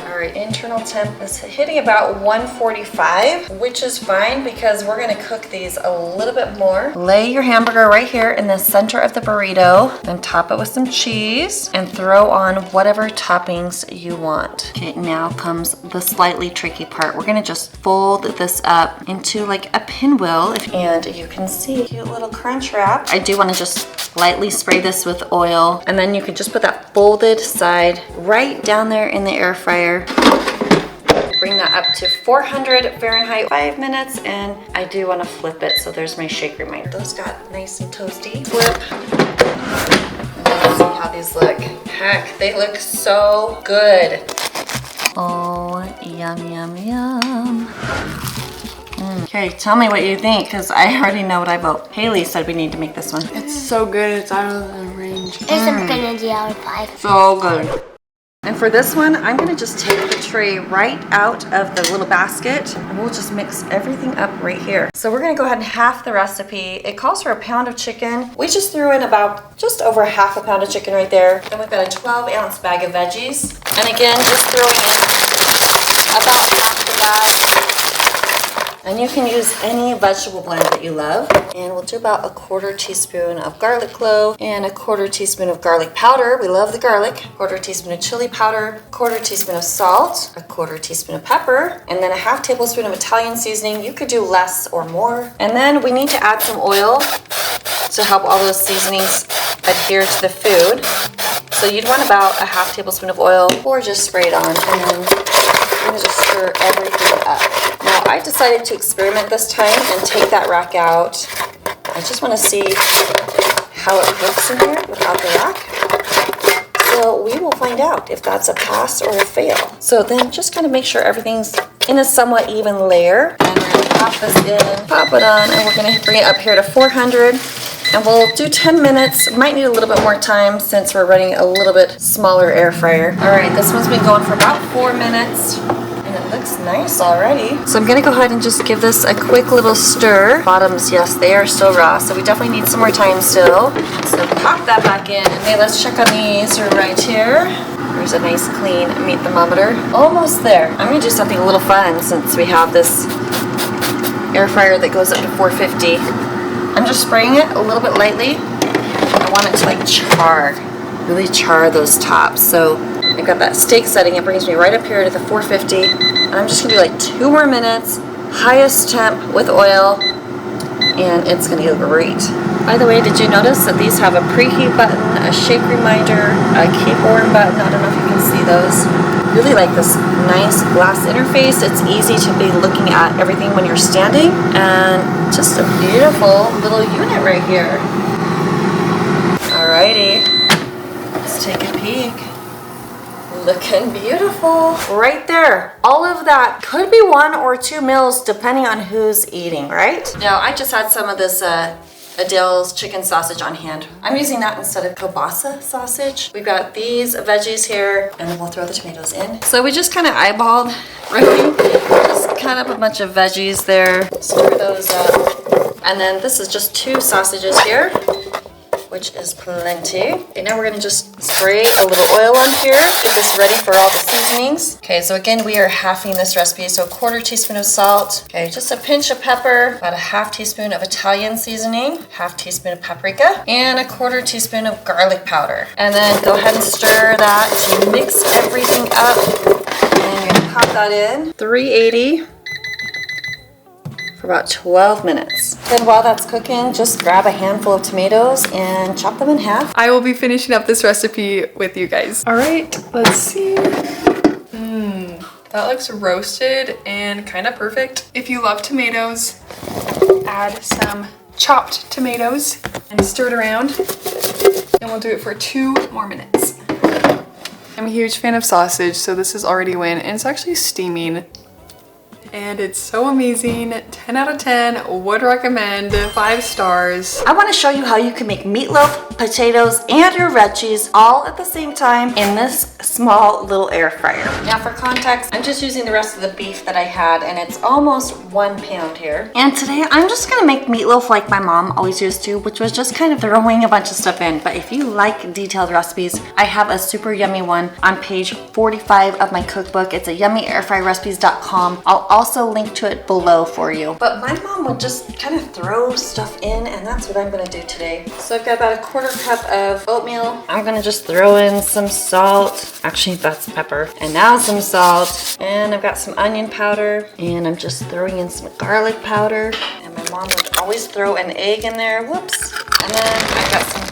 All right, internal temp is hitting about 145, which is fine because we're gonna cook these a little bit more. Lay your hamburger right here in the center of the burrito, then top it with some cheese and throw on whatever toppings you want. Okay, now comes the slightly tricky part. We're gonna just fold this up into like a pinwheel, and you can see a cute little crunch wrap. I do wanna just lightly spray this with oil, and then you can just put that folded side right down there in the air fryer. Bring that up to 400 Fahrenheit, 5 minutes, and I do want to flip it, so there's my shake reminder. Those got nice and toasty. Flip. Let's see how these look. Heck, they look so good. Oh, yum, yum, yum. Okay, tell me what you think, because I already know what I vote. Haley said we need to make this one. It's so good. It's out of the range. It's a Benedict out of 5. So good. And for this one, I'm gonna just take the tray right out of the little basket, and we'll just mix everything up right here. So we're gonna go ahead and half the recipe. It calls for a pound of chicken. We just threw in about just over ½ a pound of chicken right there. Then we've got a 12-ounce bag of veggies. And again, just throwing in about half of that. And you can use any vegetable blend that you love. And we'll do about a 1/4 teaspoon of garlic clove and a 1/4 teaspoon of garlic powder. We love the garlic. 1/4 teaspoon of chili powder, 1/4 teaspoon of salt, a 1/4 teaspoon of pepper, and then a ½ tablespoon of Italian seasoning. You could do less or more. And then we need to add some oil to help all those seasonings adhere to the food. So you'd want about a ½ tablespoon of oil, or just spray it on, and then I'm gonna just stir everything up. Now I decided to experiment this time and take that rack out. I just wanna see how it looks in here without the rack. So we will find out if that's a pass or a fail. So then just kind of make sure everything's in a somewhat even layer. And we're gonna pop this in, pop it on, and we're gonna bring it up here to 400. And we'll do 10 minutes. Might need a little bit more time since we're running a little bit smaller air fryer. All right, this one's been going for about 4 minutes. And it looks nice already. So I'm gonna go ahead and just give this a quick little stir. Bottoms, yes, they are still raw, so we definitely need some more time still. So pop that back in. And then let's check on these right here. There's a nice clean meat thermometer. Almost there. I'm gonna do something a little fun since we have this air fryer that goes up to 450. I'm just spraying it a little bit lightly. I want it to like char, really char those tops. So I've got that steak setting. It brings me right up here to the 450. And I'm just gonna do like 2 more minutes, highest temp with oil, and it's gonna go great. By the way, did you notice that these have a preheat button, a shake reminder, a keep warm button? I don't know if you can see those. Really like this nice glass interface. It's easy to be looking at everything when you're standing, and just a beautiful little unit right here. Alrighty, let's take a peek. Looking beautiful right there. All of that could be 1 or 2 meals depending on who's eating, right? Now I just had some of this Adele's chicken sausage on hand. I'm using that instead of kielbasa sausage. We've got these veggies here, and then we'll throw the tomatoes in. So we just kind of eyeballed, right? Just cut up a bunch of veggies there, stir those up. And then this is just 2 sausages here, which is plenty. Okay, now we're gonna just spray a little oil on here, get this ready for all the seasonings. Okay, so again, we are halving this recipe, so 1/4 teaspoon of salt. Okay, just a pinch of pepper, about a 1/2 teaspoon of Italian seasoning, 1/2 teaspoon of paprika, and a 1/4 teaspoon of garlic powder. And then go ahead and stir that to mix everything up. And you're gonna pop that in, 380. For about 12 minutes. Then while that's cooking, just grab a handful of tomatoes and chop them in half. I will be finishing up this recipe with you guys. All right, let's see. That looks roasted and kind of perfect. If you love tomatoes, add some chopped tomatoes and stir it around. And we'll do it for 2 more minutes. I'm a huge fan of sausage, so this is already win, and it's actually steaming. And it's so amazing. 10 out of 10, would recommend, 5 stars. I want to show you how you can make meatloaf, potatoes, and your veggies all at the same time in this small little air fryer. Now for context, I'm just using the rest of the beef that I had, and it's almost 1 pound here. And today I'm just gonna make meatloaf like my mom always used to, which was just kind of throwing a bunch of stuff in. But if you like detailed recipes, I have a super yummy one on page 45 of my cookbook. It's at yummyairfryrecipes.com. I'll also link to it below for you. But my mom would just kind of throw stuff in, and that's what I'm gonna do today. So I've got about a 1/4 cup of oatmeal. I'm gonna just throw in some salt. Actually, that's pepper. And now some salt. And I've got some onion powder. And I'm just throwing in some garlic powder. And my mom would always throw an egg in there. Whoops. And then I've got some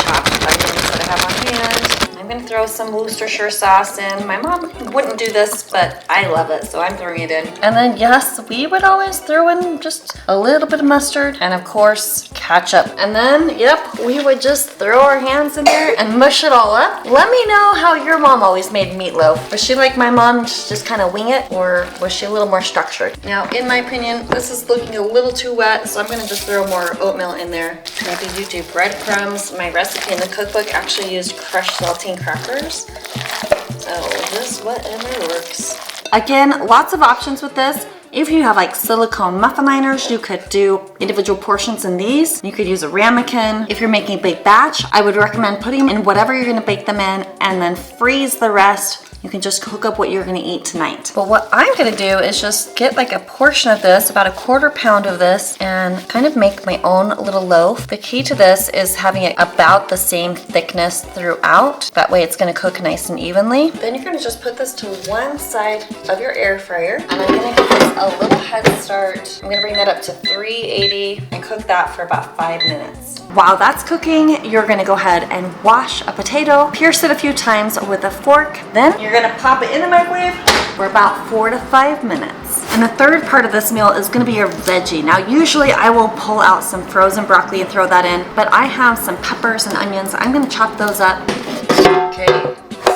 chopped onions that I have on hand. I'm gonna throw some Worcestershire sauce in. My mom wouldn't do this, but I love it, so I'm throwing it in. And then yes, we would always throw in just a little bit of mustard, and of course, ketchup. And then, yep, we would just throw our hands in there and mush it all up. Let me know how your mom always made meatloaf. Was she like my mom, just kind of wing it, or was she a little more structured? Now, in my opinion, this is looking a little too wet, so I'm gonna just throw more oatmeal in there. Maybe you do breadcrumbs. My recipe in the cookbook actually used crushed saltine crackers. So just whatever works. Again, lots of options with this. If you have like silicone muffin liners, you could do individual portions in these. You could use a ramekin. If you're making a big batch, I would recommend putting them in whatever you're gonna bake them in and then freeze the rest. You can just cook up what you're gonna eat tonight. But what I'm gonna do is just get like a portion of this, about a 1/4 pound of this, and kind of make my own little loaf. The key to this is having it about the same thickness throughout. That way it's gonna cook nice and evenly. Then you're gonna just put this to one side of your air fryer, and I'm gonna give this a little head start. I'm gonna bring that up to 380 and cook that for about 5 minutes. While that's cooking, you're gonna go ahead and wash a potato, pierce it a few times with a fork. Then you're gonna pop it in the microwave for about 4 to 5 minutes. And the third part of this meal is gonna be your veggie. Now, usually I will pull out some frozen broccoli and throw that in, but I have some peppers and onions. I'm gonna chop those up. Okay,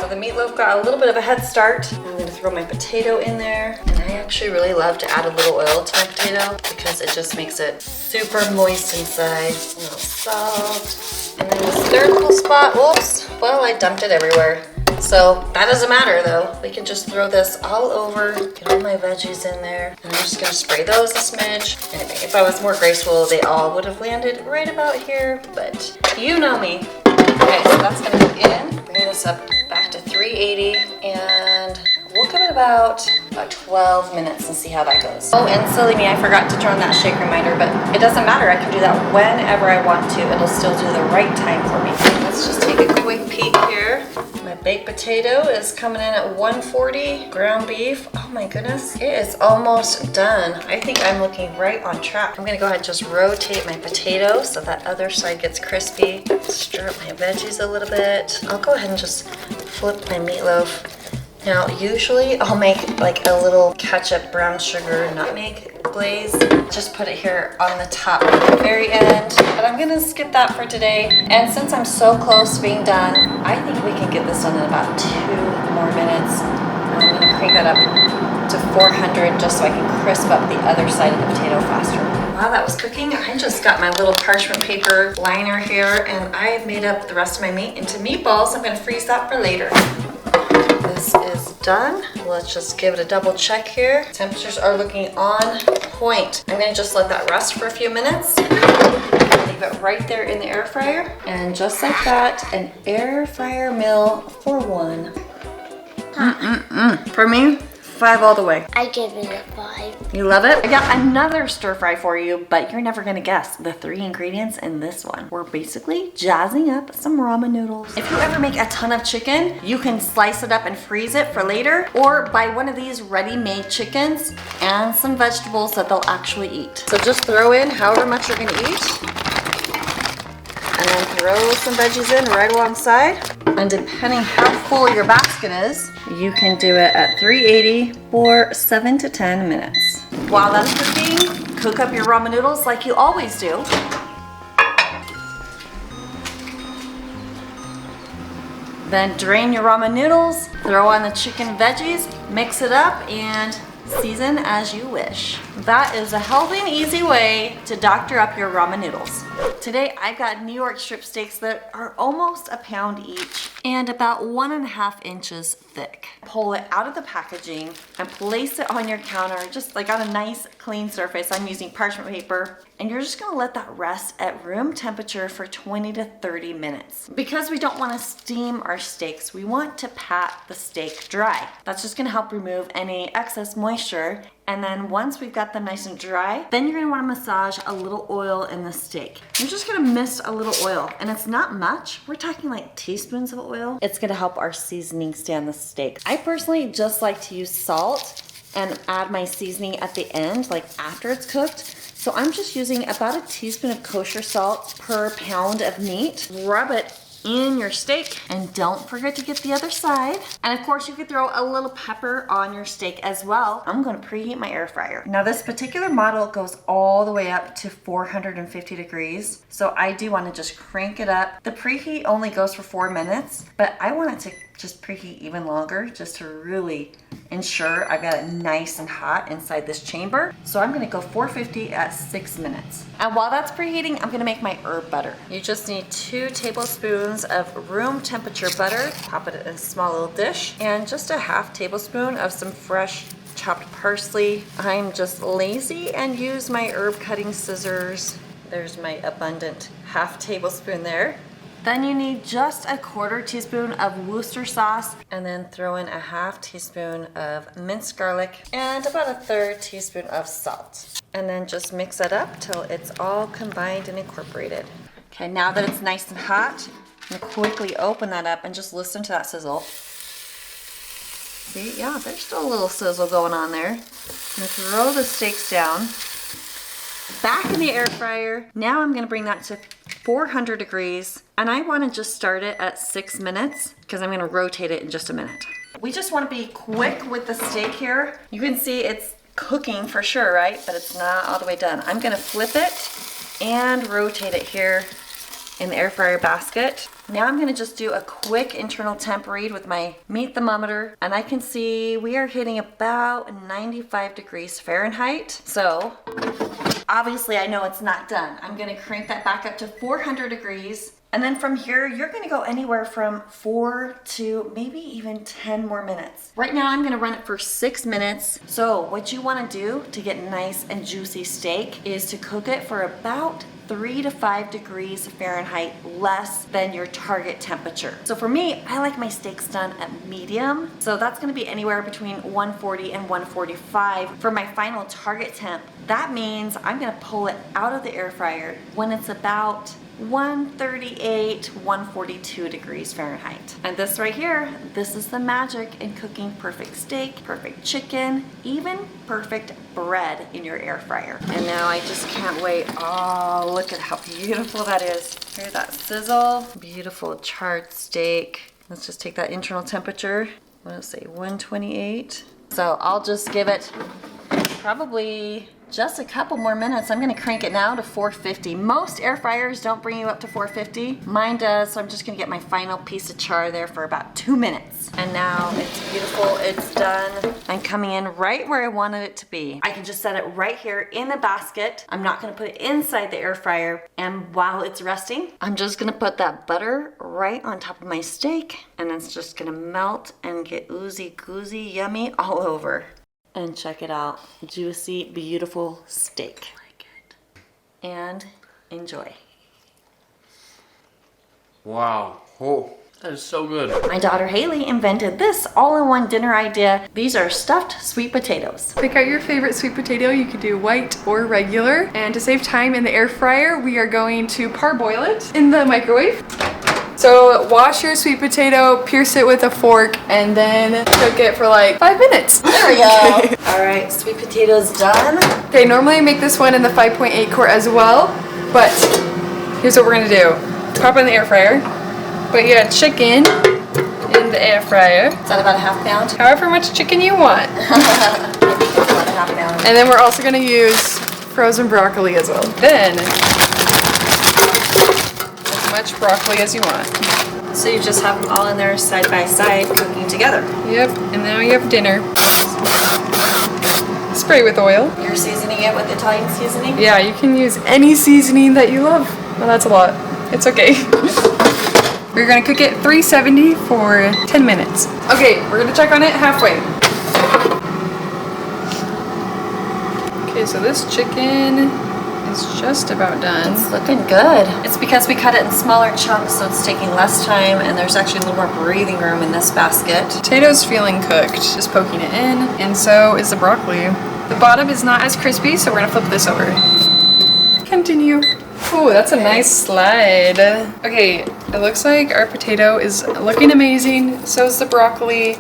so the meatloaf got a little bit of a head start. I'm gonna throw my potato in there. And I actually really love to add a little oil to my potato because it just makes it super moist inside. A little salt. And then this third little spot, whoops, well, I dumped it everywhere. So that doesn't matter though. We can just throw this all over, get all my veggies in there, and I'm just gonna spray those a smidge. And if I was more graceful, they all would have landed right about here, but you know me. Okay, so that's gonna go in. Bring this up back to 380, and we'll give it about 12 minutes and see how that goes. Oh, and silly me, I forgot to turn on that shake reminder, but it doesn't matter. I can do that whenever I want to. It'll still do the right time for me. Let's just take a quick peek here. My baked potato is coming in at 140. Ground beef, oh my goodness, it is almost done. I think I'm looking right on track. I'm gonna go ahead and just rotate my potato so that other side gets crispy. Stir up my veggies a little bit. I'll go ahead and just flip my meatloaf Now, usually I'll make like a little ketchup, brown sugar, nutmeg glaze. Just put it here on the top at the very end. But I'm gonna skip that for today. And since I'm so close to being done, I think we can get this done in about 2 more minutes. And I'm gonna crank that up to 400 just so I can crisp up the other side of the potato faster. While that was cooking, I just got my little parchment paper liner here and I've made up the rest of my meat into meatballs. I'm gonna freeze that for later. This is done. Let's just give it a double check here. Temperatures are looking on point. I'm gonna just let that rest for a few minutes. Leave it right there in the air fryer. And just like that, an air fryer meal for one. For me, 5 all the way. I give it a 5. You love it? I got another stir fry for you, but you're never gonna guess the 3 ingredients in this one. We're basically jazzing up some ramen noodles. If you ever make a ton of chicken, you can slice it up and freeze it for later, or buy one of these ready-made chickens and some vegetables that they'll actually eat. So just throw in however much you're gonna eat, and then throw some veggies in right alongside. And depending how full your basket is, you can do it at 380 for 7 to 10 minutes. While that's cooking, cook up your ramen noodles like you always do. Then drain your ramen noodles, throw on the chicken veggies, mix it up, and season as you wish. That is a healthy and easy way to doctor up your ramen noodles. Today I've got New York strip steaks that are almost a pound each and about 1.5 inches thick. Pull it out of the packaging and place it on your counter, just like on a nice clean surface. I'm using parchment paper, and you're just gonna let that rest at room temperature for 20 to 30 minutes. Because we don't wanna steam our steaks, we want to pat the steak dry. That's just gonna help remove any excess moisture. And then once we've got them nice and dry, then you're gonna wanna massage a little oil in the steak. You're just gonna mist a little oil, and it's not much. We're talking like teaspoons of oil. It's gonna help our seasoning stay on the steak. I personally just like to use salt and add my seasoning at the end, like after it's cooked. So I'm just using about a teaspoon of kosher salt per pound of meat. Rub it in your steak, and don't forget to get the other side. And of course you could throw a little pepper on your steak as well. I'm gonna preheat my air fryer. Now this particular model goes all the way up to 450 degrees. So I do wanna just crank it up. The preheat only goes for 4 minutes, but I want it to just preheat even longer just to really ensure I've got it nice and hot inside this chamber. So I'm gonna go 450 at 6 minutes. And while that's preheating, I'm gonna make my herb butter. You just need 2 tablespoons of room temperature butter. Pop it in a small little dish, and just a half tablespoon of some fresh chopped parsley. I'm just lazy and use my herb cutting scissors. There's my abundant half tablespoon there. Then you need just a 1/4 teaspoon of Worcester sauce, and then throw in a half teaspoon of minced garlic and about a 1/3 teaspoon of salt. And then just mix it up till it's all combined and incorporated. Okay, now that it's nice and hot, I'm gonna quickly open that up and just listen to that sizzle. See, yeah, there's still a little sizzle going on there. I'm gonna throw the steaks down. Back in the air fryer. Now I'm gonna bring that to 400 degrees, and I wanna just start it at 6 minutes because I'm gonna rotate it in just a minute. We just wanna be quick with the steak here. You can see it's cooking for sure, right? But it's not all the way done. I'm gonna flip it and rotate it here in the air fryer basket. Now I'm gonna just do a quick internal temp read with my meat thermometer, and I can see we are hitting about 95 degrees Fahrenheit. So obviously I know it's not done. I'm gonna crank that back up to 400 degrees. And then from here, you're gonna go anywhere from 4 to maybe even 10 more minutes. Right now, I'm gonna run it for 6 minutes. So what you wanna do to get nice and juicy steak is to cook it for about 3 to 5 degrees Fahrenheit less than your target temperature. So for me, I like my steaks done at medium. So that's gonna be anywhere between 140 and 145 for my final target temp. That means I'm gonna pull it out of the air fryer when it's about 138, 142 degrees Fahrenheit. And this right here, this is the magic in cooking perfect steak, perfect chicken, even perfect bread in your air fryer. And now I just can't wait. Oh, look at how beautiful that is. Hear that sizzle? Beautiful charred steak. Let's just take that internal temperature what did it say, 128. So I'll just give it probably just a couple more minutes. I'm gonna crank it now to 450. Most air fryers don't bring you up to 450. Mine does, so I'm just gonna get my final piece of char there for about 2 minutes. And now it's beautiful, it's done. I'm coming in right where I wanted it to be. I can just set it right here in the basket. I'm not gonna put it inside the air fryer. And while it's resting, I'm just gonna put that butter right on top of my steak, and it's just gonna melt and get oozy goozy yummy all over. And check it out, juicy, beautiful steak. I like it. And enjoy. Wow. Oh, that is so good. My daughter Haley invented this all-in-one dinner idea. These are stuffed sweet potatoes. Pick out your favorite sweet potato. You could do white or regular. And to save time in the air fryer, we are going to parboil it in the microwave. So wash your sweet potato, pierce it with a fork, and then cook it for like 5 minutes. There we go. All right, sweet potatoes done. Okay, normally I make this one in the 5.8 quart as well, but here's what we're gonna do. Pop it in the air fryer, put your chicken in the air fryer. Is that about a half pound? However much chicken you want. About a half pound. And then we're also gonna use frozen broccoli as well. Then, as much broccoli as you want. So you just have them all in there side by side cooking together. Yep, and now you have dinner. Spray with oil. You're seasoning it with Italian seasoning? Yeah, you can use any seasoning that you love. Well, that's a lot. It's okay. We're gonna cook it 370 for 10 minutes. Okay, we're gonna check on it halfway. Okay, so this chicken is just about done. It's looking good. It's because we cut it in smaller chunks, so it's taking less time, and there's actually a little more breathing room in this basket. Potato's feeling cooked, just poking it in, and so is the broccoli. The bottom is not as crispy, so we're gonna flip this over. Continue. Oh, that's a nice slide. Okay, it looks like our potato is looking amazing. So is the broccoli.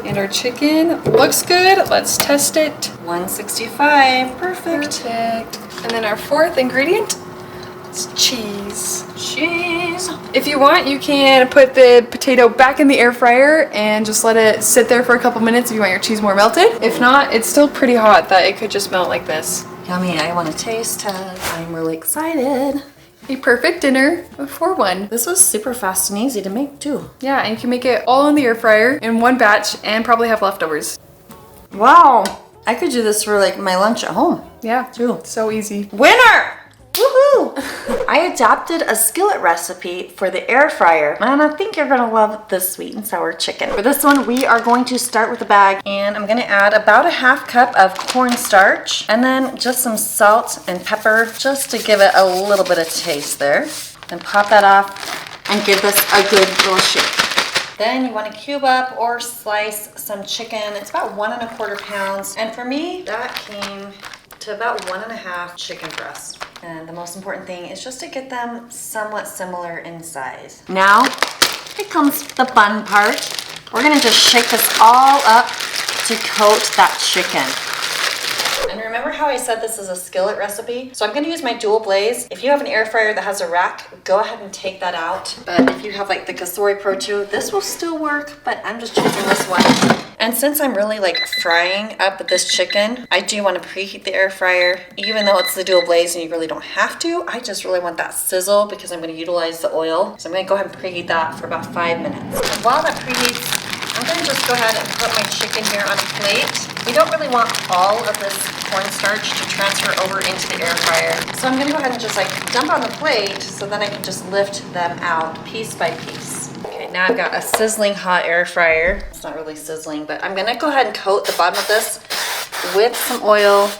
And our chicken looks good. Let's test it. 165, perfect. Perfect. And then our fourth ingredient is cheese. Cheese. If you want, you can put the potato back in the air fryer and just let it sit there for a couple minutes if you want your cheese more melted. If not, it's still pretty hot that it could just melt like this. Yummy, I want to taste test. I'm really excited. A perfect dinner for one. This was super fast and easy to make too. Yeah, and you can make it all in the air fryer in one batch and probably have leftovers. Wow, I could do this for like my lunch at home. Yeah, Too. so easy. Winner! Woohoo! I adapted a skillet recipe for the air fryer, and I think you're gonna love this sweet and sour chicken. For this one, we are going to start with a bag, and I'm gonna add about a half cup of cornstarch, and then just some salt and pepper, just to give it a little bit of taste there. Then pop that off and give this a good little shake. Then you want to cube up or slice some chicken. It's about 1 1/4 pounds, and for me, that came to about 1 1/2 chicken breasts. And the most important thing is just to get them somewhat similar in size. Now, here comes the fun part. We're gonna just shake this all up to coat that chicken. And remember how I said this is a skillet recipe? So I'm gonna use my dual blaze. If you have an air fryer that has a rack, go ahead and take that out. But if you have like the Kasori Pro 2, this will still work, but I'm just choosing this one. And since I'm really like frying up this chicken, I do want to preheat the air fryer. Even though it's the dual blaze and you really don't have to, I just really want that sizzle because I'm gonna utilize the oil. So I'm gonna go ahead and preheat that for about 5 minutes. And while that preheats, I'm gonna just go ahead and put my chicken here on a plate. We don't really want all of this cornstarch to transfer over into the air fryer. So I'm gonna go ahead and just like dump on the plate so then I can just lift them out piece by piece. Okay, now I've got a sizzling hot air fryer. It's not really sizzling, but I'm gonna go ahead and coat the bottom of this with some oil.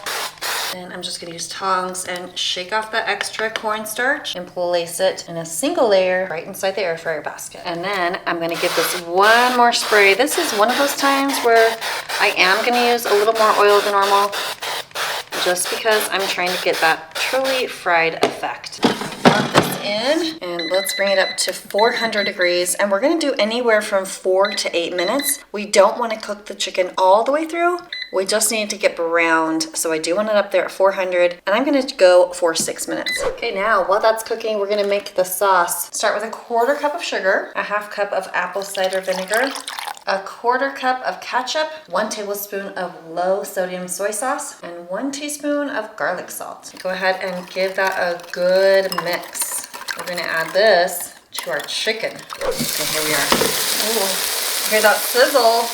And I'm just gonna use tongs and shake off that extra cornstarch and place it in a single layer right inside the air fryer basket. And then I'm gonna give this one more spray. This is one of those times where I am gonna use a little more oil than normal, just because I'm trying to get that truly fried effect. Pop this in and let's bring it up to 400 degrees, and we're gonna do anywhere from 4 to 8 minutes. We don't wanna cook the chicken all the way through. We just need it to get browned, so I do want it up there at 400, and I'm gonna go for 6 minutes. Okay, now while that's cooking, we're gonna make the sauce. Start with a 1/4 cup of sugar, a 1/2 cup of apple cider vinegar, 1/4 cup of ketchup, 1 tablespoon of low sodium soy sauce, and 1 teaspoon of garlic salt. Go ahead and give that a good mix. We're gonna add this to our chicken. So here we are. Ooh, hear that sizzle?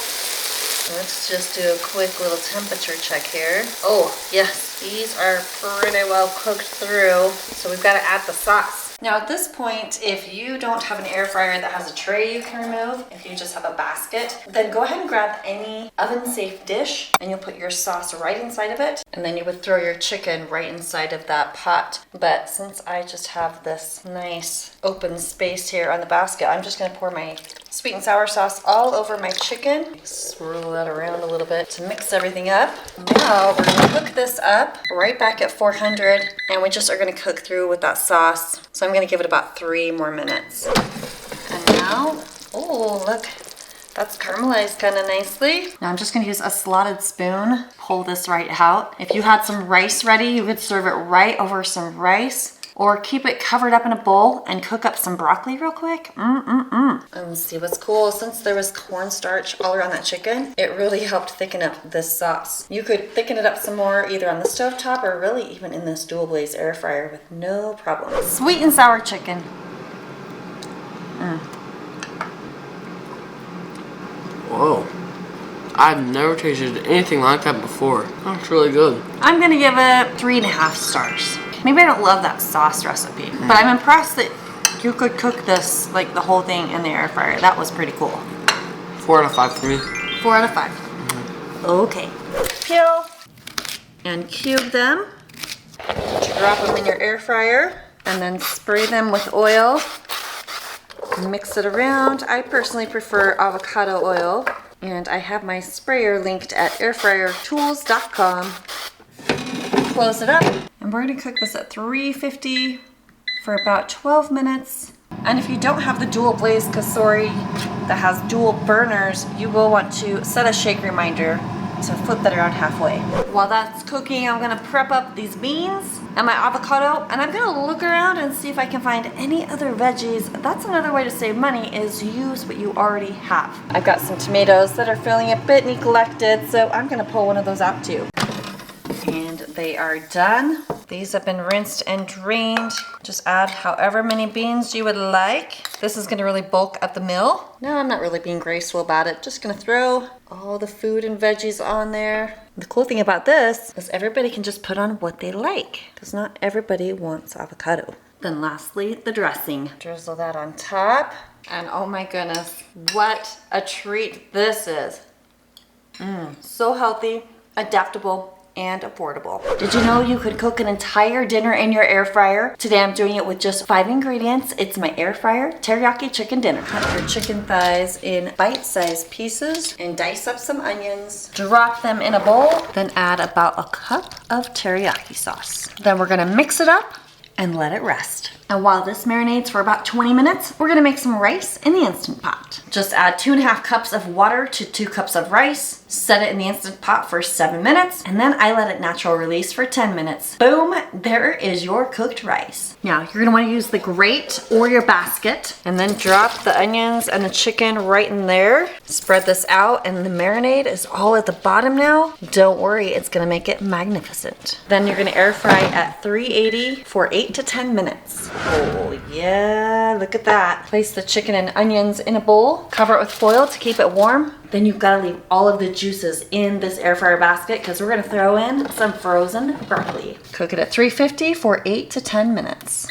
Let's just do a quick little temperature check here. Oh, yes, these are pretty well cooked through. So we've got to add the sauce. Now at this point, if you don't have an air fryer that has a tray you can remove, if you just have a basket, then go ahead and grab any oven-safe dish and you'll put your sauce right inside of it. And then you would throw your chicken right inside of that pot. But since I just have this nice open space here on the basket, I'm just gonna pour my sweet and sour sauce all over my chicken. Swirl that around a little bit to mix everything up. Now we're gonna cook this up right back at 400 and we just are gonna cook through with that sauce. So I'm gonna give it about 3 more minutes. And now, oh look, that's caramelized kind of nicely. Now I'm just gonna use a slotted spoon, pull this right out. If you had some rice ready, you could serve it right over some rice. Or keep it covered up in a bowl and cook up some broccoli real quick. And let's see what's cool. Since there was cornstarch all around that chicken, it really helped thicken up this sauce. You could thicken it up some more either on the stovetop or really even in this dual blaze air fryer with no problem. Sweet and sour chicken. Whoa. I've never tasted anything like that before. That's really good. I'm gonna give it 3.5 stars. Maybe I don't love that sauce recipe, but I'm impressed that you could cook this, like the whole thing in the air fryer. That was pretty cool. 4 out of 5 for me. 4 out of 5. Okay. Peel and cube them. Drop them in your air fryer and then spray them with oil. Mix it around. I personally prefer avocado oil and I have my sprayer linked at airfryertools.com. Close it up. And we're gonna cook this at 350 for about 12 minutes. And if you don't have the dual blaze cassoulet that has dual burners, you will want to set a shake reminder to flip that around halfway. While that's cooking, I'm gonna prep up these beans and my avocado, and I'm gonna look around and see if I can find any other veggies. That's another way to save money, is use what you already have. I've got some tomatoes that are feeling a bit neglected, so I'm gonna pull one of those out too. And they are done. These have been rinsed and drained. Just add however many beans you would like. This is gonna really bulk up the meal. No, I'm not really being graceful about it. Just gonna throw all the food and veggies on there. The cool thing about this is everybody can just put on what they like, because not everybody wants avocado. Then lastly, the dressing. Drizzle that on top. And oh my goodness, what a treat this is. So healthy, adaptable, and affordable. Did you know you could cook an entire dinner in your air fryer? Today I'm doing it with just 5 ingredients. It's my air fryer teriyaki chicken dinner. Cut your chicken thighs in bite-sized pieces and dice up some onions. Drop them in a bowl, then add about a cup of teriyaki sauce. Then we're gonna mix it up and let it rest. And while this marinates for about 20 minutes, we're gonna make some rice in the Instant Pot. Just add 2.5 cups of water to 2 cups of rice, set it in the Instant Pot for 7 minutes, and then I let it natural release for 10 minutes. Boom, there is your cooked rice. Now, you're gonna wanna use the grate or your basket, and then drop the onions and the chicken right in there. Spread this out, and the marinade is all at the bottom now. Don't worry, it's gonna make it magnificent. Then you're gonna air fry at 380 for 8 to 10 minutes. Oh yeah, look at that. Place the chicken and onions in a bowl, cover it with foil to keep it warm. Then you've got to leave all of the juices in this air fryer basket because we're going to throw in some frozen broccoli. Cook it at 350 for 8 to 10 minutes.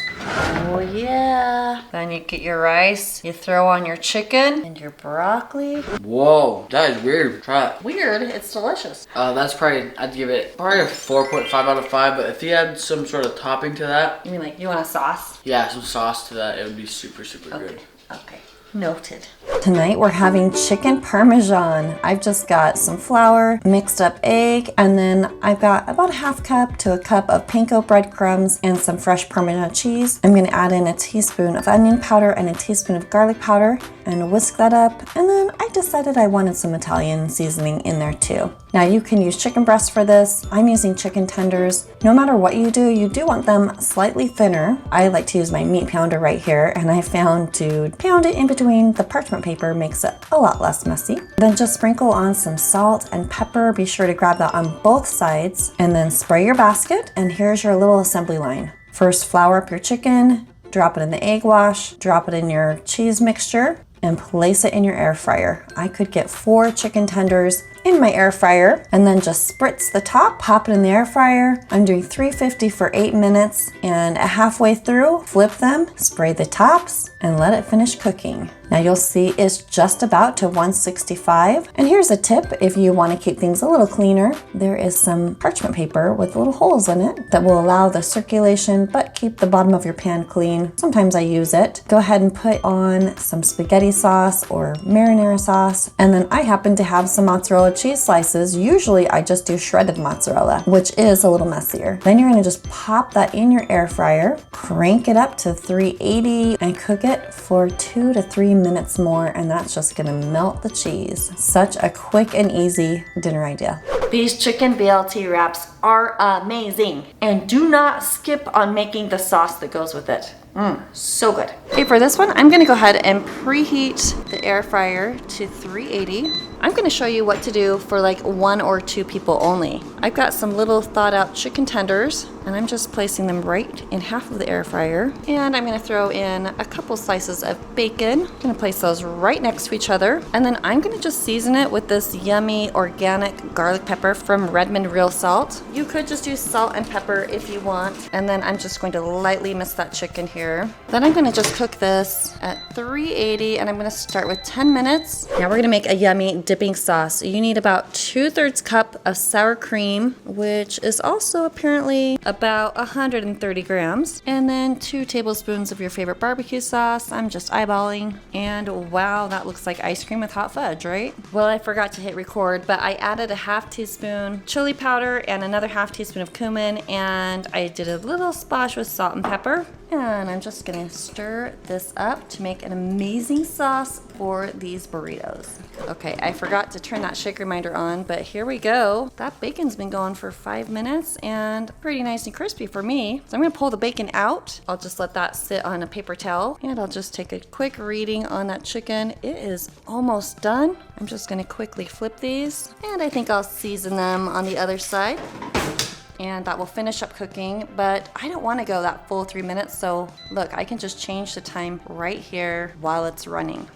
Oh yeah. Then you get your rice, you throw on your chicken and your broccoli. Whoa, that is weird. Try it. Weird, it's delicious. That's probably, I'd give it probably a 4.5 out of 5, but if you had some sort of topping to that. You mean like you want a sauce? Yeah, some sauce to that, it would be super, super good. Okay. Noted. Tonight we're having chicken parmesan. I've just got some flour, mixed up egg, and then I've got about 1/2 cup to a cup of panko breadcrumbs and some fresh Parmesan cheese. I'm gonna add in a teaspoon of onion powder and a teaspoon of garlic powder and whisk that up. And then I decided I wanted some Italian seasoning in there too. Now you can use chicken breast for this. I'm using chicken tenders. No matter what you do want them slightly thinner. I like to use my meat pounder right here, and I found to pound it in between the parchment paper makes it a lot less messy. Then just sprinkle on some salt and pepper. Be sure to grab that on both sides, and then spray your basket, and here's your little assembly line. First, flour up your chicken, drop it in the egg wash, drop it in your cheese mixture, and place it in your air fryer. I could get 4 chicken tenders in my air fryer, and then just spritz the top, pop it in the air fryer. I'm doing 350 for 8 minutes, and halfway through, flip them, spray the tops, and let it finish cooking. Now you'll see it's just about to 165. And here's a tip if you want to keep things a little cleaner. There is some parchment paper with little holes in it that will allow the circulation but keep the bottom of your pan clean. Sometimes I use it. Go ahead and put on some spaghetti sauce or marinara sauce. And then I happen to have some mozzarella cheese slices. Usually I just do shredded mozzarella, which is a little messier. Then you're going to just pop that in your air fryer, crank it up to 380, and cook it for 2 to 3 minutes more, and that's just gonna melt the cheese. Such a quick and easy dinner idea. These chicken BLT wraps are amazing, and do not skip on making the sauce that goes with it. So good. Okay, for this one, I'm gonna go ahead and preheat the air fryer to 380. I'm gonna show you what to do for like 1 or 2 people only. I've got some little thawed out chicken tenders, and I'm just placing them right in half of the air fryer. And I'm gonna throw in a couple slices of bacon. I'm gonna place those right next to each other. And then I'm gonna just season it with this yummy organic garlic pepper from Redmond Real Salt. You could just use salt and pepper if you want. And then I'm just going to lightly mist that chicken here. Then I'm gonna just cook this at 380, and I'm gonna start with 10 minutes. Now we're gonna make a yummy dipping sauce. You need about 2/3 cup of sour cream, which is also apparently about 130 grams. And then 2 tablespoons of your favorite barbecue sauce. I'm just eyeballing. And wow, that looks like ice cream with hot fudge, right? Well, I forgot to hit record, but I added a 1/2 teaspoon chili powder and another 1/2 teaspoon of cumin, and I did a little splash with salt and pepper. And I'm just gonna stir this up to make an amazing sauce for these burritos. Okay, I forgot to turn that shake reminder on, but here we go. That bacon's been going for 5 minutes and pretty nice and crispy for me. So I'm gonna pull the bacon out. I'll just let that sit on a paper towel, and I'll just take a quick reading on that chicken. It is almost done. I'm just gonna quickly flip these, and I think I'll season them on the other side. And that will finish up cooking, but I don't want to go that full 3 minutes, so look, I can just change the time right here while it's running.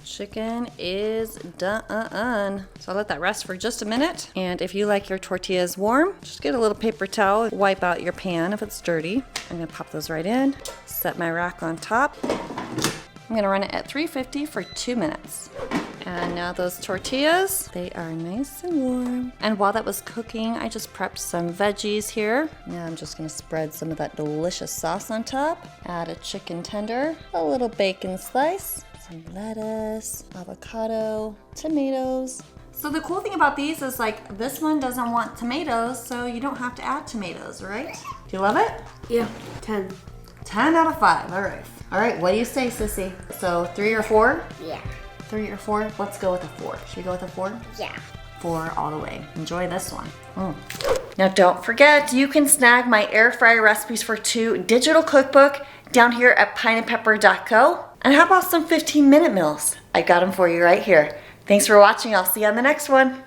Chicken is done. So I'll let that rest for just a minute. And if you like your tortillas warm, just get a little paper towel, wipe out your pan if it's dirty. I'm gonna pop those right in, set my rack on top. I'm gonna run it at 350 for 2 minutes. And now those tortillas, they are nice and warm. And while that was cooking, I just prepped some veggies here. Now I'm just gonna spread some of that delicious sauce on top. Add a chicken tender, a little bacon slice, some lettuce, avocado, tomatoes. So the cool thing about these is like this one doesn't want tomatoes, so you don't have to add tomatoes, right? Do you love it? Yeah, 10. 10 out of 5, all right. All right, what do you say, Sissy? So 3 or 4? Yeah. 3 or 4? Let's go with a 4. Should we go with a 4? Yeah. 4 all the way. Enjoy this one. Now don't forget, you can snag my air fryer recipes for 2 digital cookbook down here at pineandpepper.co. And how about some 15-minute meals? I got them for you right here. Thanks for watching. I'll see you on the next one.